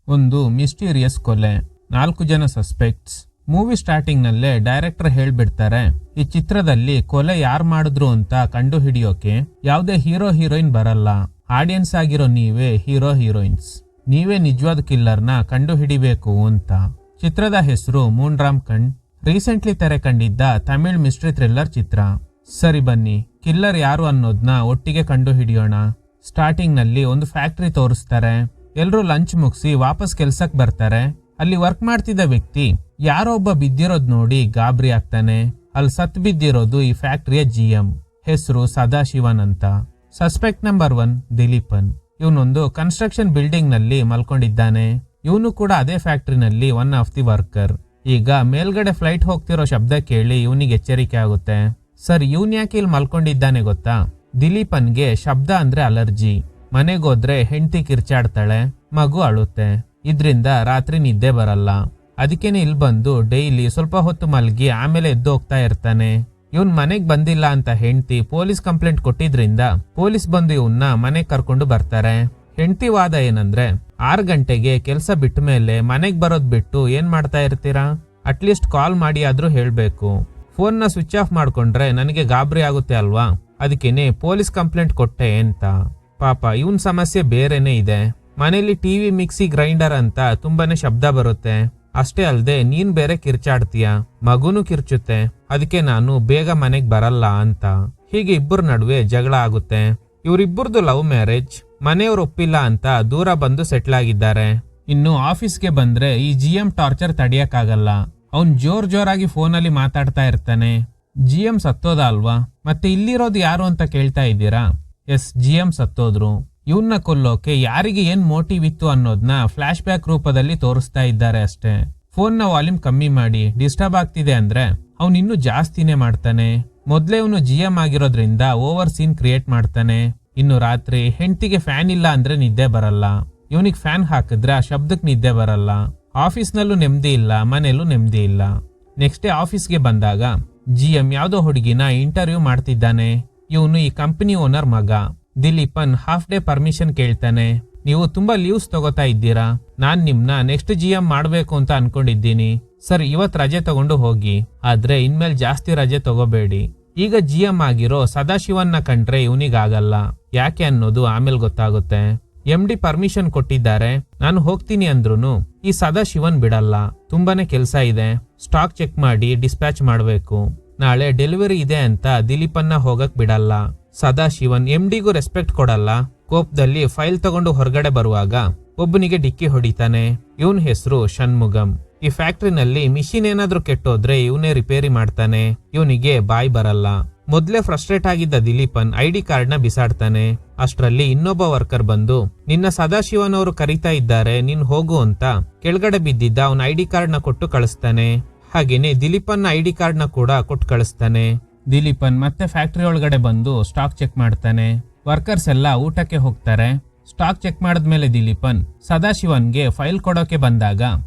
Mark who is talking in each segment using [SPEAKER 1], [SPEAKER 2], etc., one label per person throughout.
[SPEAKER 1] ಒಂದು ಮಿಸ್ಟೀರಿಯಸ್ ಕೊಲೆ, 4 ಜನ ಸಸ್ಪೆಕ್ಟ್ಸ್. ಮೂವಿ ಸ್ಟಾರ್ಟಿಂಗ್ ನಲ್ಲೇ ಡೈರೆಕ್ಟರ್ ಹೇಳ್ಬಿಡ್ತಾರೆ, ಈ ಚಿತ್ರದಲ್ಲಿ ಕೊಲೆ ಯಾರು ಮಾಡಿದ್ರು ಅಂತ ಕಂಡು ಹಿಡಿಯೋಕೆ ಯಾವುದೇ ಹೀರೋ ಹೀರೋಯಿನ್ ಬರಲ್ಲ. ಆಡಿಯನ್ಸ್ ಆಗಿರೋ ನೀವೇ ಹೀರೋ ಹೀರೋಯಿನ್ಸ್, ನೀವೇ ನಿಜವಾದ ಕಿಲ್ಲರ್ನ ಕಂಡು ಹಿಡಿಬೇಕು ಅಂತ. ಚಿತ್ರದ ಹೆಸರು ಮೂನ್ ರಾಮ್ ಕಂಡ್. ರೀಸೆಂಟ್ಲಿ ತೆರೆ ಕಂಡಿದ್ದ ತಮಿಳ್ ಮಿಸ್ಟ್ರಿ ಥ್ರಿಲ್ಲರ್ ಚಿತ್ರ. ಸರಿ ಬನ್ನಿ, ಕಿಲ್ಲರ್ ಯಾರು ಅನ್ನೋದನ್ನ ಒಟ್ಟಿಗೆ ಕಂಡು ಹಿಡಿಯೋಣ. ಸ್ಟಾರ್ಟಿಂಗ್ ನಲ್ಲಿ ಒಂದು ಫ್ಯಾಕ್ಟ್ರಿ ತೋರಿಸ್ತಾರೆ. ಎಲ್ರೂ ಲಂಚ್ ಮುಗಿಸಿ ವಾಪಸ್ ಕೆಲ್ಸಕ್ ಬರ್ತಾರೆ. ಅಲ್ಲಿ ವರ್ಕ್ ಮಾಡ್ತಿದ್ದ ವ್ಯಕ್ತಿ ಯಾರೋ ಒಬ್ಬ ಬಿದ್ದಿರೋದ್ ನೋಡಿ ಗಾಬರಿ ಆಗ್ತಾನೆ. ಅಲ್ಲಿ ಸತ್ ಬಿದ್ದಿರೋದು ಈ ಫ್ಯಾಕ್ಟ್ರಿಯ GM, ಹೆಸರು ಸದಾಶಿವನ್ ಅಂತ. Suspect number 1 ದಿಲೀಪನ್. ಇವನೊಂದು ಕನ್ಸ್ಟ್ರಕ್ಷನ್ ಬಿಲ್ಡಿಂಗ್ ನಲ್ಲಿ ಮಲ್ಕೊಂಡಿದ್ದಾನೆ. ಇವನು ಕೂಡ ಅದೇ ಫ್ಯಾಕ್ಟ್ರಿನಲ್ಲಿ ಒನ್ ಆಫ್ ದಿ ವರ್ಕರ್. ಈಗ ಮೇಲ್ಗಡೆ ಫ್ಲೈಟ್ ಹೋಗ್ತಿರೋ ಶಬ್ದ ಕೇಳಿ ಇವನಿಗೆ ಎಚ್ಚರಿಕೆ ಆಗುತ್ತೆ. ಸರ್, ಇವನ್ ಯಾಕೆ ಇಲ್ಲಿ ಮಲ್ಕೊಂಡಿದ್ದಾನೆ ಗೊತ್ತಾ? ದಿಲೀಪನ್ಗೆ ಶಬ್ದ ಅಂದ್ರೆ ಅಲರ್ಜಿ. ಮನೆಗೋದ್ರೆ ಹೆಂಡತಿ ಕಿರ್ಚಾಡ್ತಾಳೆ, ಮಗು ಅಳುತ್ತೆ. ಇದ್ರಿಂದ ರಾತ್ರಿ ನಿದ್ದೆ ಬರಲ್ಲ. ಅದಕ್ಕೇನೆ ಇಲ್ಲಿ ಬಂದು ಡೈಲಿ ಸ್ವಲ್ಪ ಹೊತ್ತು ಮಲ್ಗಿ ಆಮೇಲೆ ಎದ್ದು ಹೋಗ್ತಾ ಇರ್ತಾನೆ. ಇವನ್ ಮನೆಗ್ ಬಂದಿಲ್ಲ ಅಂತ ಹೆಂಡತಿ ಪೊಲೀಸ್ ಕಂಪ್ಲೇಂಟ್ ಕೊಟ್ಟಿದ್ರಿಂದ ಪೊಲೀಸ್ ಬಂದು ಇವನ್ನ ಮನೆಗ್ ಕರ್ಕೊಂಡು ಬರ್ತಾರೆ. ಹೆಂಡತಿ ವಾದ ಏನಂದ್ರೆ, 6 ಗಂಟೆಗೆ ಕೆಲ್ಸ ಬಿಟ್ಟ ಮೇಲೆ ಮನೆಗ್ ಬರೋದ್ ಬಿಟ್ಟು ಏನ್ ಮಾಡ್ತಾ ಇರ್ತೀರಾ? ಅಟ್ಲೀಸ್ಟ್ ಕಾಲ್ ಮಾಡಿ ಆದ್ರೂ ಹೇಳ್ಬೇಕು. ಫೋನ್ ನ ಸ್ವಿಚ್ ಆಫ್ ಮಾಡ್ಕೊಂಡ್ರೆ ನನಗೆ ಗಾಬರಿ ಆಗುತ್ತೆ ಅಲ್ವಾ, ಅದಕ್ಕೇನೆ ಪೊಲೀಸ್ ಕಂಪ್ಲೇಂಟ್ ಕೊಟ್ಟೆ ಅಂತ. ಪಾಪ ಇವನ್ ಸಮಸ್ಯೆ ಬೇರೆನೆ ಇದೆ. ಮನೇಲಿ ಟಿವಿ, ಮಿಕ್ಸಿ, ಗ್ರೈಂಡರ್ ಅಂತ ತುಂಬಾನೇ ಶಬ್ದ ಬರುತ್ತೆ. ಅಷ್ಟೇ ಅಲ್ದೆ ನೀನ್ ಬೇರೆ ಕಿರ್ಚಾಡ್ತೀಯ, ಮಗುನು ಕಿರ್ಚುತ್ತೆ. ಅದಕ್ಕೆ ನಾನು ಬೇಗ ಮನೆಗ್ ಬರಲ್ಲ ಅಂತ. ಹೀಗೆ ಇಬ್ಬರ ನಡುವೆ ಜಗಳ ಆಗುತ್ತೆ. ಇವರಿಬ್ಬರದು ಲವ್ ಮ್ಯಾರೇಜ್. ಮನೆಯವ್ರು ಒಪ್ಪಿಲ್ಲ ಅಂತ ದೂರ ಬಂದು ಸೆಟ್ಲ್ ಆಗಿದ್ದಾರೆ. ಇನ್ನು ಆಫೀಸ್ಗೆ ಬಂದ್ರೆ ಈ GM ಟಾರ್ಚರ್ ತಡಿಯಕ್ಕಾಗಲ್ಲ. ಅವನ್ ಜೋರಾಗಿ ಫೋನಲ್ಲಿ ಮಾತಾಡ್ತಾ ಇರ್ತಾನೆ. GM ಸತ್ತೋದ ಅಲ್ವಾ, ಮತ್ತೆ ಇಲ್ಲಿರೋದು ಯಾರು ಅಂತ ಕೇಳ್ತಾ ಇದ್ದೀರಾ? ಎಸ್, GM ಸತ್ತೋದ್ರು. ಇವನ್ನ ಕೊಲ್ಲೋಕೆ ಯಾರಿಗೆ ಏನ್ ಮೋಟಿವ್ ಇತ್ತು ಅನ್ನೋದನ್ನ ಫ್ಲಾಶ್ ಬ್ಯಾಕ್ ರೂಪದಲ್ಲಿ ತೋರಿಸ್ತಾ ಇದ್ದಾರೆ ಅಷ್ಟೇ. ಫೋನ್ ನ ವಾಲ್ಯೂಮ್ ಕಮ್ಮಿ ಮಾಡಿ, ಡಿಸ್ಟರ್ಬ್ ಆಗ್ತಿದೆ ಅಂದ್ರೆ ಅವ್ನ್ ಇನ್ನೂ ಜಾಸ್ತಿನೇ ಮಾಡ್ತಾನೆ. ಮೊದ್ಲೇ ಇವನು GM ಆಗಿರೋದ್ರಿಂದ ಓವರ್ ಸೀನ್ ಕ್ರಿಯೇಟ್ ಮಾಡ್ತಾನೆ. ಇನ್ನು ರಾತ್ರಿ ಹೆಂಡತಿಗೆ ಫ್ಯಾನ್ ಇಲ್ಲ ಅಂದ್ರೆ ನಿದ್ದೆ ಬರಲ್ಲ. ಇವನಿಗೆ ಫ್ಯಾನ್ ಹಾಕಿದ್ರೆ ಆ ಶಬ್ದಕ್ಕೆ ನಿದ್ದೆ ಬರಲ್ಲ. ಆಫೀಸ್ ನಲ್ಲೂ ನೆಮ್ಮದಿ ಇಲ್ಲ, ಮನೆಯಲ್ಲೂ ನೆಮ್ಮದಿ ಇಲ್ಲ. ನೆಕ್ಸ್ಟ್ ಡೇ ಆಫೀಸ್ಗೆ ಬಂದಾಗ GM ಯಾವ್ದೋ ಹುಡುಗಿನ ಇಂಟರ್ವ್ಯೂ ಮಾಡ್ತಿದ್ದಾನೆ. ಇವನು ಈ ಕಂಪನಿ ಓನರ್ ಮಗ. ದಿಲೀಪನ್ ಹಾಫ್ ಡೇ ಪರ್ಮಿಷನ್ ಕೇಳ್ತಾನೆ. ನೀವು ತುಂಬಾ ಲೀವ್ಸ್ ತಗೋತಾ ಇದ್ದೀರಾ, ನಾನ್ ನಿಮ್ನ ನೆಕ್ಸ್ಟ್ GM ಮಾಡ್ಬೇಕು ಅಂತ ಅನ್ಕೊಂಡಿದ್ದೀನಿ. ಸರ್, ಇವತ್ ರಜೆ ತಗೊಂಡು ಹೋಗಿ, ಆದ್ರೆ ಇನ್ಮೇಲೆ ಜಾಸ್ತಿ ರಜೆ ತಗೋಬೇಡಿ. ಈಗ GM ಆಗಿರೋ ಸದಾಶಿವನ್ನ ಕಂಡ್ರೆ ಇವನಿಗಾಗಲ್ಲ. ಯಾಕೆ ಅನ್ನೋದು ಆಮೇಲೆ ಗೊತ್ತಾಗುತ್ತೆ. MD ಪರ್ಮಿಷನ್ ಕೊಟ್ಟಿದ್ದಾರೆ, ನಾನು ಹೋಗ್ತೀನಿ ಅಂದ್ರೂನು ಈ ಸದಾಶಿವನ್ ಬಿಡಲ್ಲ. ತುಂಬಾನೇ ಕೆಲ್ಸ ಇದೆ, ಸ್ಟಾಕ್ ಚೆಕ್ ಮಾಡಿ ಡಿಸ್ಪ್ಯಾಚ್ ಮಾಡ್ಬೇಕು. ನಾಳೆ ಡೆಲಿವರಿ ಇದೆ ಅಂತ ದಿಲೀಪನ್ನ ಹೋಗಕ್ ಬಿಡಲ್ಲ. ಸದಾಶಿವನ್ MDಗೂ ರೆಸ್ಪೆಕ್ಟ್ ಕೊಡಲ್ಲ. ಕೋಪದಲ್ಲಿ ಫೈಲ್ ತಗೊಂಡು ಹೊರಗಡೆ ಬರುವಾಗ ಒಬ್ಬನಿಗೆ ಡಿಕ್ಕಿ ಹೊಡಿತಾನೆ. ಇವನ್ ಹೆಸರು ಷಣ್ಮುಗಂ. ಈ ಫ್ಯಾಕ್ಟ್ರಿನಲ್ಲಿ ಮಿಷಿನ್ ಏನಾದ್ರೂ ಕೆಟ್ಟೋದ್ರೆ ಇವನೇ ರಿಪೇರಿ ಮಾಡ್ತಾನೆ. ಇವನಿಗೆ ಬಾಯ್ ಬರಲ್ಲ. ಮೊದ್ಲೇ ಫ್ರಸ್ಟ್ರೇಟ್ ಆಗಿದ್ದ ದಿಲೀಪನ್ ID ಕಾರ್ಡ್ ನ ಬಿಸಾಡ್ತಾನೆ. ಅಷ್ಟ್ರಲ್ಲಿ ಇನ್ನೊಬ್ಬ ವರ್ಕರ್ ಬಂದು, ನಿನ್ನ ಸದಾಶಿವನ್ ಅವರು ಕರೀತಾ ಇದ್ದಾರೆ, ನೀನ್ ಹೋಗು ಅಂತ ಕೆಳಗಡೆ ಬಿದ್ದಿದ್ದ ಅವನ ID ಕಾರ್ಡ್ ನ ಕೊಟ್ಟು ಕಳಿಸ್ತಾನೆ. ಹಾಗೇನೆ ದಿಲೀಪನ್ ID ಕಾರ್ಡ್ ನ ಕೂಡ ಕೊಟ್ಟು ಕಳಿಸ್ತಾನೆ. ದಿಲೀಪನ್ ಮತ್ತೆ ಫ್ಯಾಕ್ಟ್ರಿ ಒಳಗಡೆ ಬಂದು ಸ್ಟಾಕ್ ಚೆಕ್ ಮಾಡ್ತಾನೆ. ವರ್ಕರ್ಸ್ ಎಲ್ಲ ಊಟಕ್ಕೆ ಹೋಗ್ತಾರೆ. ಸ್ಟಾಕ್ ಚೆಕ್ ಮಾಡಿದ್ಮೇಲೆ ದಿಲೀಪನ್ ಸದಾಶಿವನ್ಗೆ ಫೈಲ್ ಕೊಡೋಕೆ ಬಂದಾಗ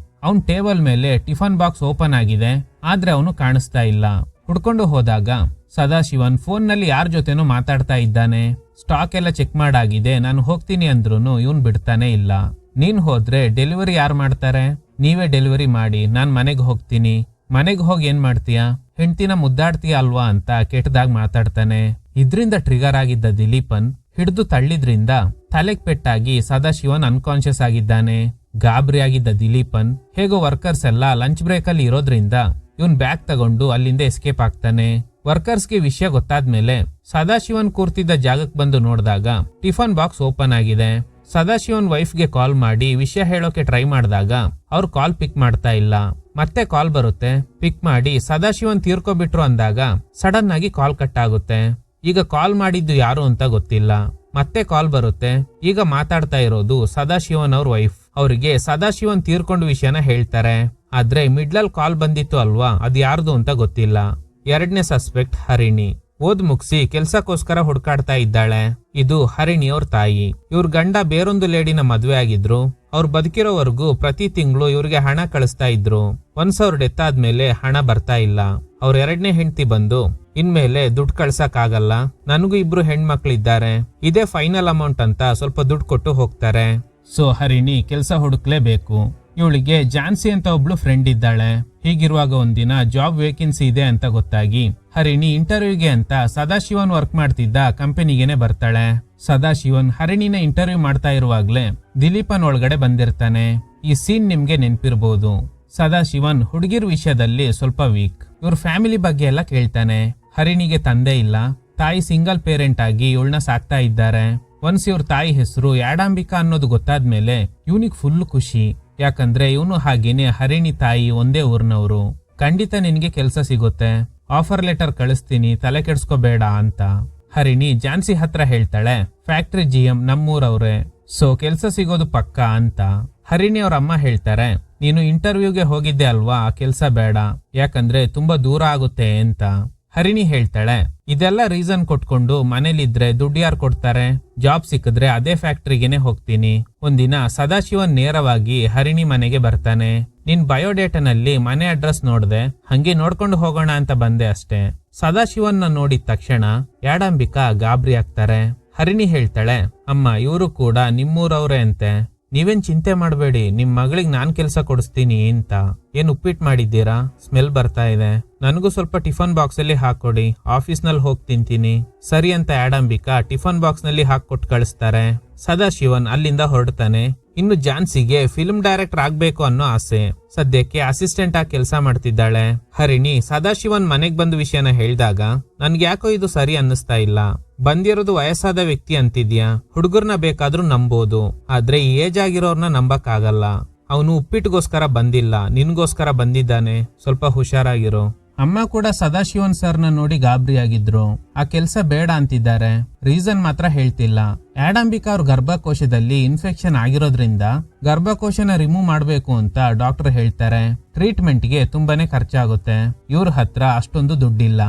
[SPEAKER 1] ಅವನ್ ಟೇಬಲ್ ಮೇಲೆ ಟಿಫನ್ ಬಾಕ್ಸ್ ಓಪನ್ ಆಗಿದೆ, ಆದ್ರೆ ಅವನು ಕಾಣಿಸ್ತಾ ಇಲ್ಲ. ಹುಡ್ಕೊಂಡು ಹೋದಾಗ ಸದಾಶಿವನ್ ಫೋನ್ ನಲ್ಲಿ ಯಾರ ಜೊತೆನೂ ಮಾತಾಡ್ತಾ ಇದ್ದಾನೆ. ಸ್ಟಾಕ್ ಎಲ್ಲ ಚೆಕ್ ಮಾಡಾಗಿದೆ, ನಾನು ಹೋಗ್ತೀನಿ ಅಂದ್ರೂನು ಇವನ್ ಬಿಡ್ತಾನೆ ಇಲ್ಲ. ನೀನ್ ಹೋದ್ರೆ ಡೆಲಿವರಿ ಯಾರು ಮಾಡ್ತಾರೆ? ನೀವೇ ಡೆಲಿವರಿ ಮಾಡಿ, ನಾನ್ ಮನೆಗ್ ಹೋಗ್ತೀನಿ. ಮನೆಗ್ ಹೋಗಿ ಏನ್ ಮಾಡ್ತೀಯಾ? ಹೆಂಡತಿನ ಮುದ್ದಾಡ್ತೀಯ ಅಲ್ವಾ ಅಂತ ಕೆಟ್ಟದಾಗ್ ಮಾತಾಡ್ತಾನೆ. ಇದ್ರಿಂದ ಟ್ರಿಗರ್ ಆಗಿದ್ದ ದಿಲೀಪನ್ ಹಿಡಿದು ತಳ್ಳಿದ್ರಿಂದ ತಲೆಗ್ ಪೆಟ್ಟಾಗಿ ಸದಾಶಿವನ್ ಅನ್ಕಾನ್ಶಿಯಸ್ ಆಗಿದ್ದಾನೆ. ಗಾಬರಿ ಆಗಿದ್ದ ದಿಲೀಪನ್ ಹೇಗೋ ವರ್ಕರ್ಸ್ ಎಲ್ಲ ಲಂಚ್ ಬ್ರೇಕ್ ಅಲ್ಲಿ ಇರೋದ್ರಿಂದ ಇವನ್ ಬ್ಯಾಗ್ ತಗೊಂಡು ಅಲ್ಲಿಂದ ಎಸ್ಕೇಪ್ ಆಗ್ತಾನೆ. ವರ್ಕರ್ಸ್ಗೆ ವಿಷಯ ಗೊತ್ತಾದ್ಮೇಲೆ ಸದಾಶಿವನ್ ಕೂರ್ತಿದ್ದ ಜಾಗಕ್ಕೆ ಬಂದು ನೋಡಿದಾಗ ಟಿಫನ್ ಬಾಕ್ಸ್ ಓಪನ್ ಆಗಿದೆ. ಸದಾಶಿವನ್ ವೈಫ್ಗೆ ಕಾಲ್ ಮಾಡಿ ವಿಷಯ ಹೇಳೋಕೆ ಟ್ರೈ ಮಾಡಿದಾಗ ಅವ್ರು ಕಾಲ್ ಪಿಕ್ ಮಾಡ್ತಾ ಇಲ್ಲ. ಮತ್ತೆ ಕಾಲ್ ಬರುತ್ತೆ, ಪಿಕ್ ಮಾಡಿ ಸದಾಶಿವನ್ ತೀರ್ಕೊಬಿಟ್ರು ಅಂದಾಗ ಸಡನ್ ಆಗಿ ಕಾಲ್ ಕಟ್ ಆಗುತ್ತೆ. ಈಗ ಕಾಲ್ ಮಾಡಿದ್ದು ಯಾರು ಅಂತ ಗೊತ್ತಿಲ್ಲ. ಮತ್ತೆ ಕಾಲ್ ಬರುತ್ತೆ. ಈಗ ಮಾತಾಡ್ತಾ ಇರೋದು ಸದಾಶಿವನ್ ಅವ್ರ ವೈಫ್. ಅವರಿಗೆ ಸದಾಶಿವನ್ ತೀರ್ಕೊಂಡ ವಿಷಯನ ಹೇಳ್ತಾರೆ. ಆದ್ರೆ ಮಿಡ್ಲಲ್ ಕಾಲ್ ಬಂದಿತ್ತು ಅಲ್ವಾ, ಅದು ಯಾರ್ದು ಅಂತ ಗೊತ್ತಿಲ್ಲ. 2ನೇ ಸಸ್ಪೆಕ್ಟ್ ಹರಿಣಿ. ಓದ್ ಮುಗಿಸಿ ಕೆಲ್ಸಕ್ಕೋಸ್ಕರ ಹುಡ್ಕಾಡ್ತಾ ಇದ್ದಾಳೆ. ಇದು ಹರಿಣಿ ಅವ್ರ ತಾಯಿ. ಇವ್ರ ಗಂಡ ಬೇರೊಂದು ಲೇಡಿನ ಮದ್ವೆ ಆಗಿದ್ರು. ಅವ್ರು ಬದುಕಿರೋವರೆಗೂ ಪ್ರತಿ ತಿಂಗಳು ಇವ್ರಿಗೆ ಹಣ ಕಳಿಸ್ತಾ ಇದ್ರು. ಒಂದ್ಸ ಅವ್ರ ಡೆತ್ ಆದ್ಮೇಲೆ ಹಣ ಬರ್ತಾ ಇಲ್ಲ. ಅವ್ರ 2ನೇ ಹೆಂಡತಿ ಬಂದು, ಇನ್ಮೇಲೆ ದುಡ್ಡು ಕಳ್ಸಕ್ ಆಗಲ್ಲ, ನನಗೂ 2 ಹೆಣ್ಮಕ್ಳಿದ್ದಾರೆ, ಇದೇ ಫೈನಲ್ ಅಮೌಂಟ್ ಅಂತ ಸ್ವಲ್ಪ ದುಡ್ಡು ಕೊಟ್ಟು ಹೋಗ್ತಾರೆ. ಸೊ ಹರಿಣಿ ಕೆಲಸ ಹುಡುಕ್ಲೇಬೇಕು. ಇವಳಿಗೆ ಜಾನ್ಸಿ ಅಂತ ಒಬ್ಳು ಫ್ರೆಂಡ್ ಇದ್ದಾಳೆ. ಹೀಗಿರುವಾಗ ಒಂದಿನ ಜಾಬ್ ವೇಕೆನ್ಸಿ ಇದೆ ಅಂತ ಗೊತ್ತಾಗಿ ಹರಿಣಿ ಇಂಟರ್ವ್ಯೂಗೆ ಅಂತ ಸದಾಶಿವನ್ ವರ್ಕ್ ಮಾಡ್ತಿದ್ದ ಕಂಪನಿಗೆನೆ ಬರ್ತಾಳೆ. ಸದಾಶಿವನ್ ಹರಿಣಿನ ಇಂಟರ್ವ್ಯೂ ಮಾಡ್ತಾ ಇರುವಾಗ್ಲೇ ದಿಲೀಪನ್ ಒಳಗಡೆ ಬಂದಿರ್ತಾನೆ. ಈ ಸೀನ್ ನಿಮ್ಗೆ ನೆನ್ಪಿರ್ಬೋದು. ಸದಾಶಿವನ್ ಹುಡುಗಿರ್ ವಿಷಯದಲ್ಲಿ ಸ್ವಲ್ಪ ವೀಕ್. ಇವ್ರ ಫ್ಯಾಮಿಲಿ ಬಗ್ಗೆ ಎಲ್ಲ ಕೇಳ್ತಾನೆ. ಹರಿಣಿಗೆ ತಂದೆ ಇಲ್ಲ, ತಾಯಿ ಸಿಂಗಲ್ ಪೇರೆಂಟ್ ಆಗಿ ಇವಳನ್ನ ಸಾಕ್ತಾ ಇದ್ದಾರೆ. ಒನ್ಸ್ ಇವ್ರ ತಾಯಿ ಹೆಸರು ಯಾಡಂಬಿಕಾ ಅನ್ನೋದು ಗೊತ್ತಾದ್ಮೇಲೆ ಇವನಿಗೆ ಫುಲ್ ಖುಷಿ. ಯಾಕಂದ್ರೆ ಇವನು ಹಾಗೇನೆ ಹರಿಣಿ ತಾಯಿ ಒಂದೇ ಊರ್ನವ್ರು. ಖಂಡಿತ ನಿನ್ಗೆ ಕೆಲ್ಸ ಸಿಗುತ್ತೆ, ಆಫರ್ ಲೆಟರ್ ಕಳಿಸ್ತೀನಿ, ತಲೆ ಕೆಡ್ಸ್ಕೋಬೇಡ ಅಂತ ಹರಿಣಿ ಜಾನ್ಸಿ ಹತ್ರ ಹೇಳ್ತಾಳೆ. ಫ್ಯಾಕ್ಟ್ರಿ GM ನಮ್ಮೂರವ್ರೆ, ಸೊ ಕೆಲ್ಸ ಸಿಗೋದು ಪಕ್ಕ ಅಂತ. ಹರಿಣಿ ಅವ್ರ ಅಮ್ಮ ಹೇಳ್ತಾರೆ, ನೀನು ಇಂಟರ್ವ್ಯೂಗೆ ಹೋಗಿದ್ದೆ ಅಲ್ವಾ, ಆ ಕೆಲ್ಸ ಬೇಡ, ಯಾಕಂದ್ರೆ ತುಂಬಾ ದೂರ ಆಗುತ್ತೆ ಅಂತ. ಹರಿಣಿ ಹೇಳ್ತಾಳೆ, ಇದೆಲ್ಲ ರೀಸನ್ ಕೊಟ್ಕೊಂಡು ಮನೇಲಿದ್ರೆ ದುಡ್ಡು ಯಾರು ಕೊಡ್ತಾರೆ, ಜಾಬ್ ಸಿಕ್ಕಿದ್ರೆ ಅದೇ ಫ್ಯಾಕ್ಟ್ರಿಗೆನೆ ಹೋಗ್ತೀನಿ. ಒಂದಿನ ಸದಾಶಿವನ್ ನೇರವಾಗಿ ಹರಿಣಿ ಮನೆಗೆ ಬರ್ತಾನೆ. ನಿನ್ ಬಯೋಡೇಟಾನಲ್ಲಿ ಮನೆ ಅಡ್ರೆಸ್ ನೋಡ್ದೆ, ಹಂಗೆ ನೋಡ್ಕೊಂಡು ಹೋಗೋಣ ಅಂತ ಬಂದೆ ಅಷ್ಟೇ. ಸದಾಶಿವನ್ನ ನೋಡಿದ ತಕ್ಷಣ ಯಾಡಂಬಿಕಾ ಗಾಬರಿ ಆಗ್ತಾರೆ. ಹರಿಣಿ ಹೇಳ್ತಾಳೆ, ಅಮ್ಮ ಇವರು ಕೂಡ ನಿಮ್ಮೂರವ್ರೆ ಅಂತೆ, ನೀವೇನ್ ಚಿಂತೆ ಮಾಡಬೇಡಿ, ನಿಮ್ ಮಗಳಿಗೆ ನಾನ್ ಕೆಲ್ಸ ಕೊಡಿಸ್ತೀನಿ ಅಂತ. ಏನ್ ಉಪ್ಪಿಟ್ಟು ಮಾಡಿದ್ದೀರಾ, ಸ್ಮೆಲ್ ಬರ್ತಾ ಇದೆ, ನನಗೂ ಸ್ವಲ್ಪ ಟಿಫನ್ ಬಾಕ್ಸ್ ಅಲ್ಲಿ ಹಾಕೊಡಿ, ಆಫೀಸ್ ನಲ್ಲಿ ಹೋಗಿ ತಿಂತೀನಿ. ಸರಿ ಅಂತ ಯಾಡಂಬಿಕಾ ಟಿಫನ್ ಬಾಕ್ಸ್ ನಲ್ಲಿ ಹಾಕೊಟ್ಟು ಕಳಿಸ್ತಾರೆ. ಸದಾಶಿವನ್ ಅಲ್ಲಿಂದ ಹೊರಡ್ತಾನೆ. ಇನ್ನು ಜಾನ್ಸಿಗೆ ಫಿಲ್ಮ್ ಡೈರೆಕ್ಟರ್ ಆಗ್ಬೇಕು ಅನ್ನೋ ಆಸೆ. ಸದ್ಯಕ್ಕೆ ಅಸಿಸ್ಟೆಂಟ್ ಆಗಿ ಕೆಲಸ ಮಾಡ್ತಿದ್ದಾಳೆ. ಹರಿಣಿ ಸದಾಶಿವನ್ ಮನೆಗ್ ಬಂದ ವಿಷಯನ ಹೇಳ್ದಾಗ, ನನ್ಗೆ ಯಾಕೋ ಇದು ಸರಿ ಅನ್ನಿಸ್ತಾ ಇಲ್ಲ. ಬಂದಿರೋದು ವಯಸ್ಸಾದ ವ್ಯಕ್ತಿ ಅಂತಿದ್ಯಾ, ಹುಡುಗರ್ನ ಬೇಕಾದ್ರೂ ನಂಬೋದು, ಆದ್ರೆ ಈ ಏಜ್ ಆಗಿರೋರ್ನ ನಂಬಕ್ ಆಗಲ್ಲ. ಅವನು ಉಪ್ಪಿಟ್ಟಿಗೋಸ್ಕರ ಬಂದಿಲ್ಲ, ನಿನ್ಗೋಸ್ಕರ ಬಂದಿದ್ದಾನೆ, ಸ್ವಲ್ಪ ಹುಷಾರಾಗಿರೋ. ಅಮ್ಮ ಕೂಡ ಸದಾಶಿವನ್ ಸರ್ನ ನೋಡಿ ಗಾಬರಿ ಆಗಿದ್ರು. ಆ ಕೆಲ್ಸ ಬೇಡ ಅಂತಿದ್ದಾರೆ, ರೀಸನ್ ಮಾತ್ರ ಹೇಳ್ತಿಲ್ಲ. ಯಾಡಂಬಿಕಾ ಅವ್ರ ಗರ್ಭಕೋಶದಲ್ಲಿ ಇನ್ಫೆಕ್ಷನ್ ಆಗಿರೋದ್ರಿಂದ ಗರ್ಭಕೋಶನ ರಿಮೂವ್ ಮಾಡ್ಬೇಕು ಅಂತ ಡಾಕ್ಟರ್ ಹೇಳ್ತಾರೆ. ಟ್ರೀಟ್ಮೆಂಟ್ಗೆ ತುಂಬಾನೇ ಖರ್ಚಾಗುತ್ತೆ. ಇವ್ರ ಹತ್ರ ಅಷ್ಟೊಂದು ದುಡ್ಡಿಲ್ಲ.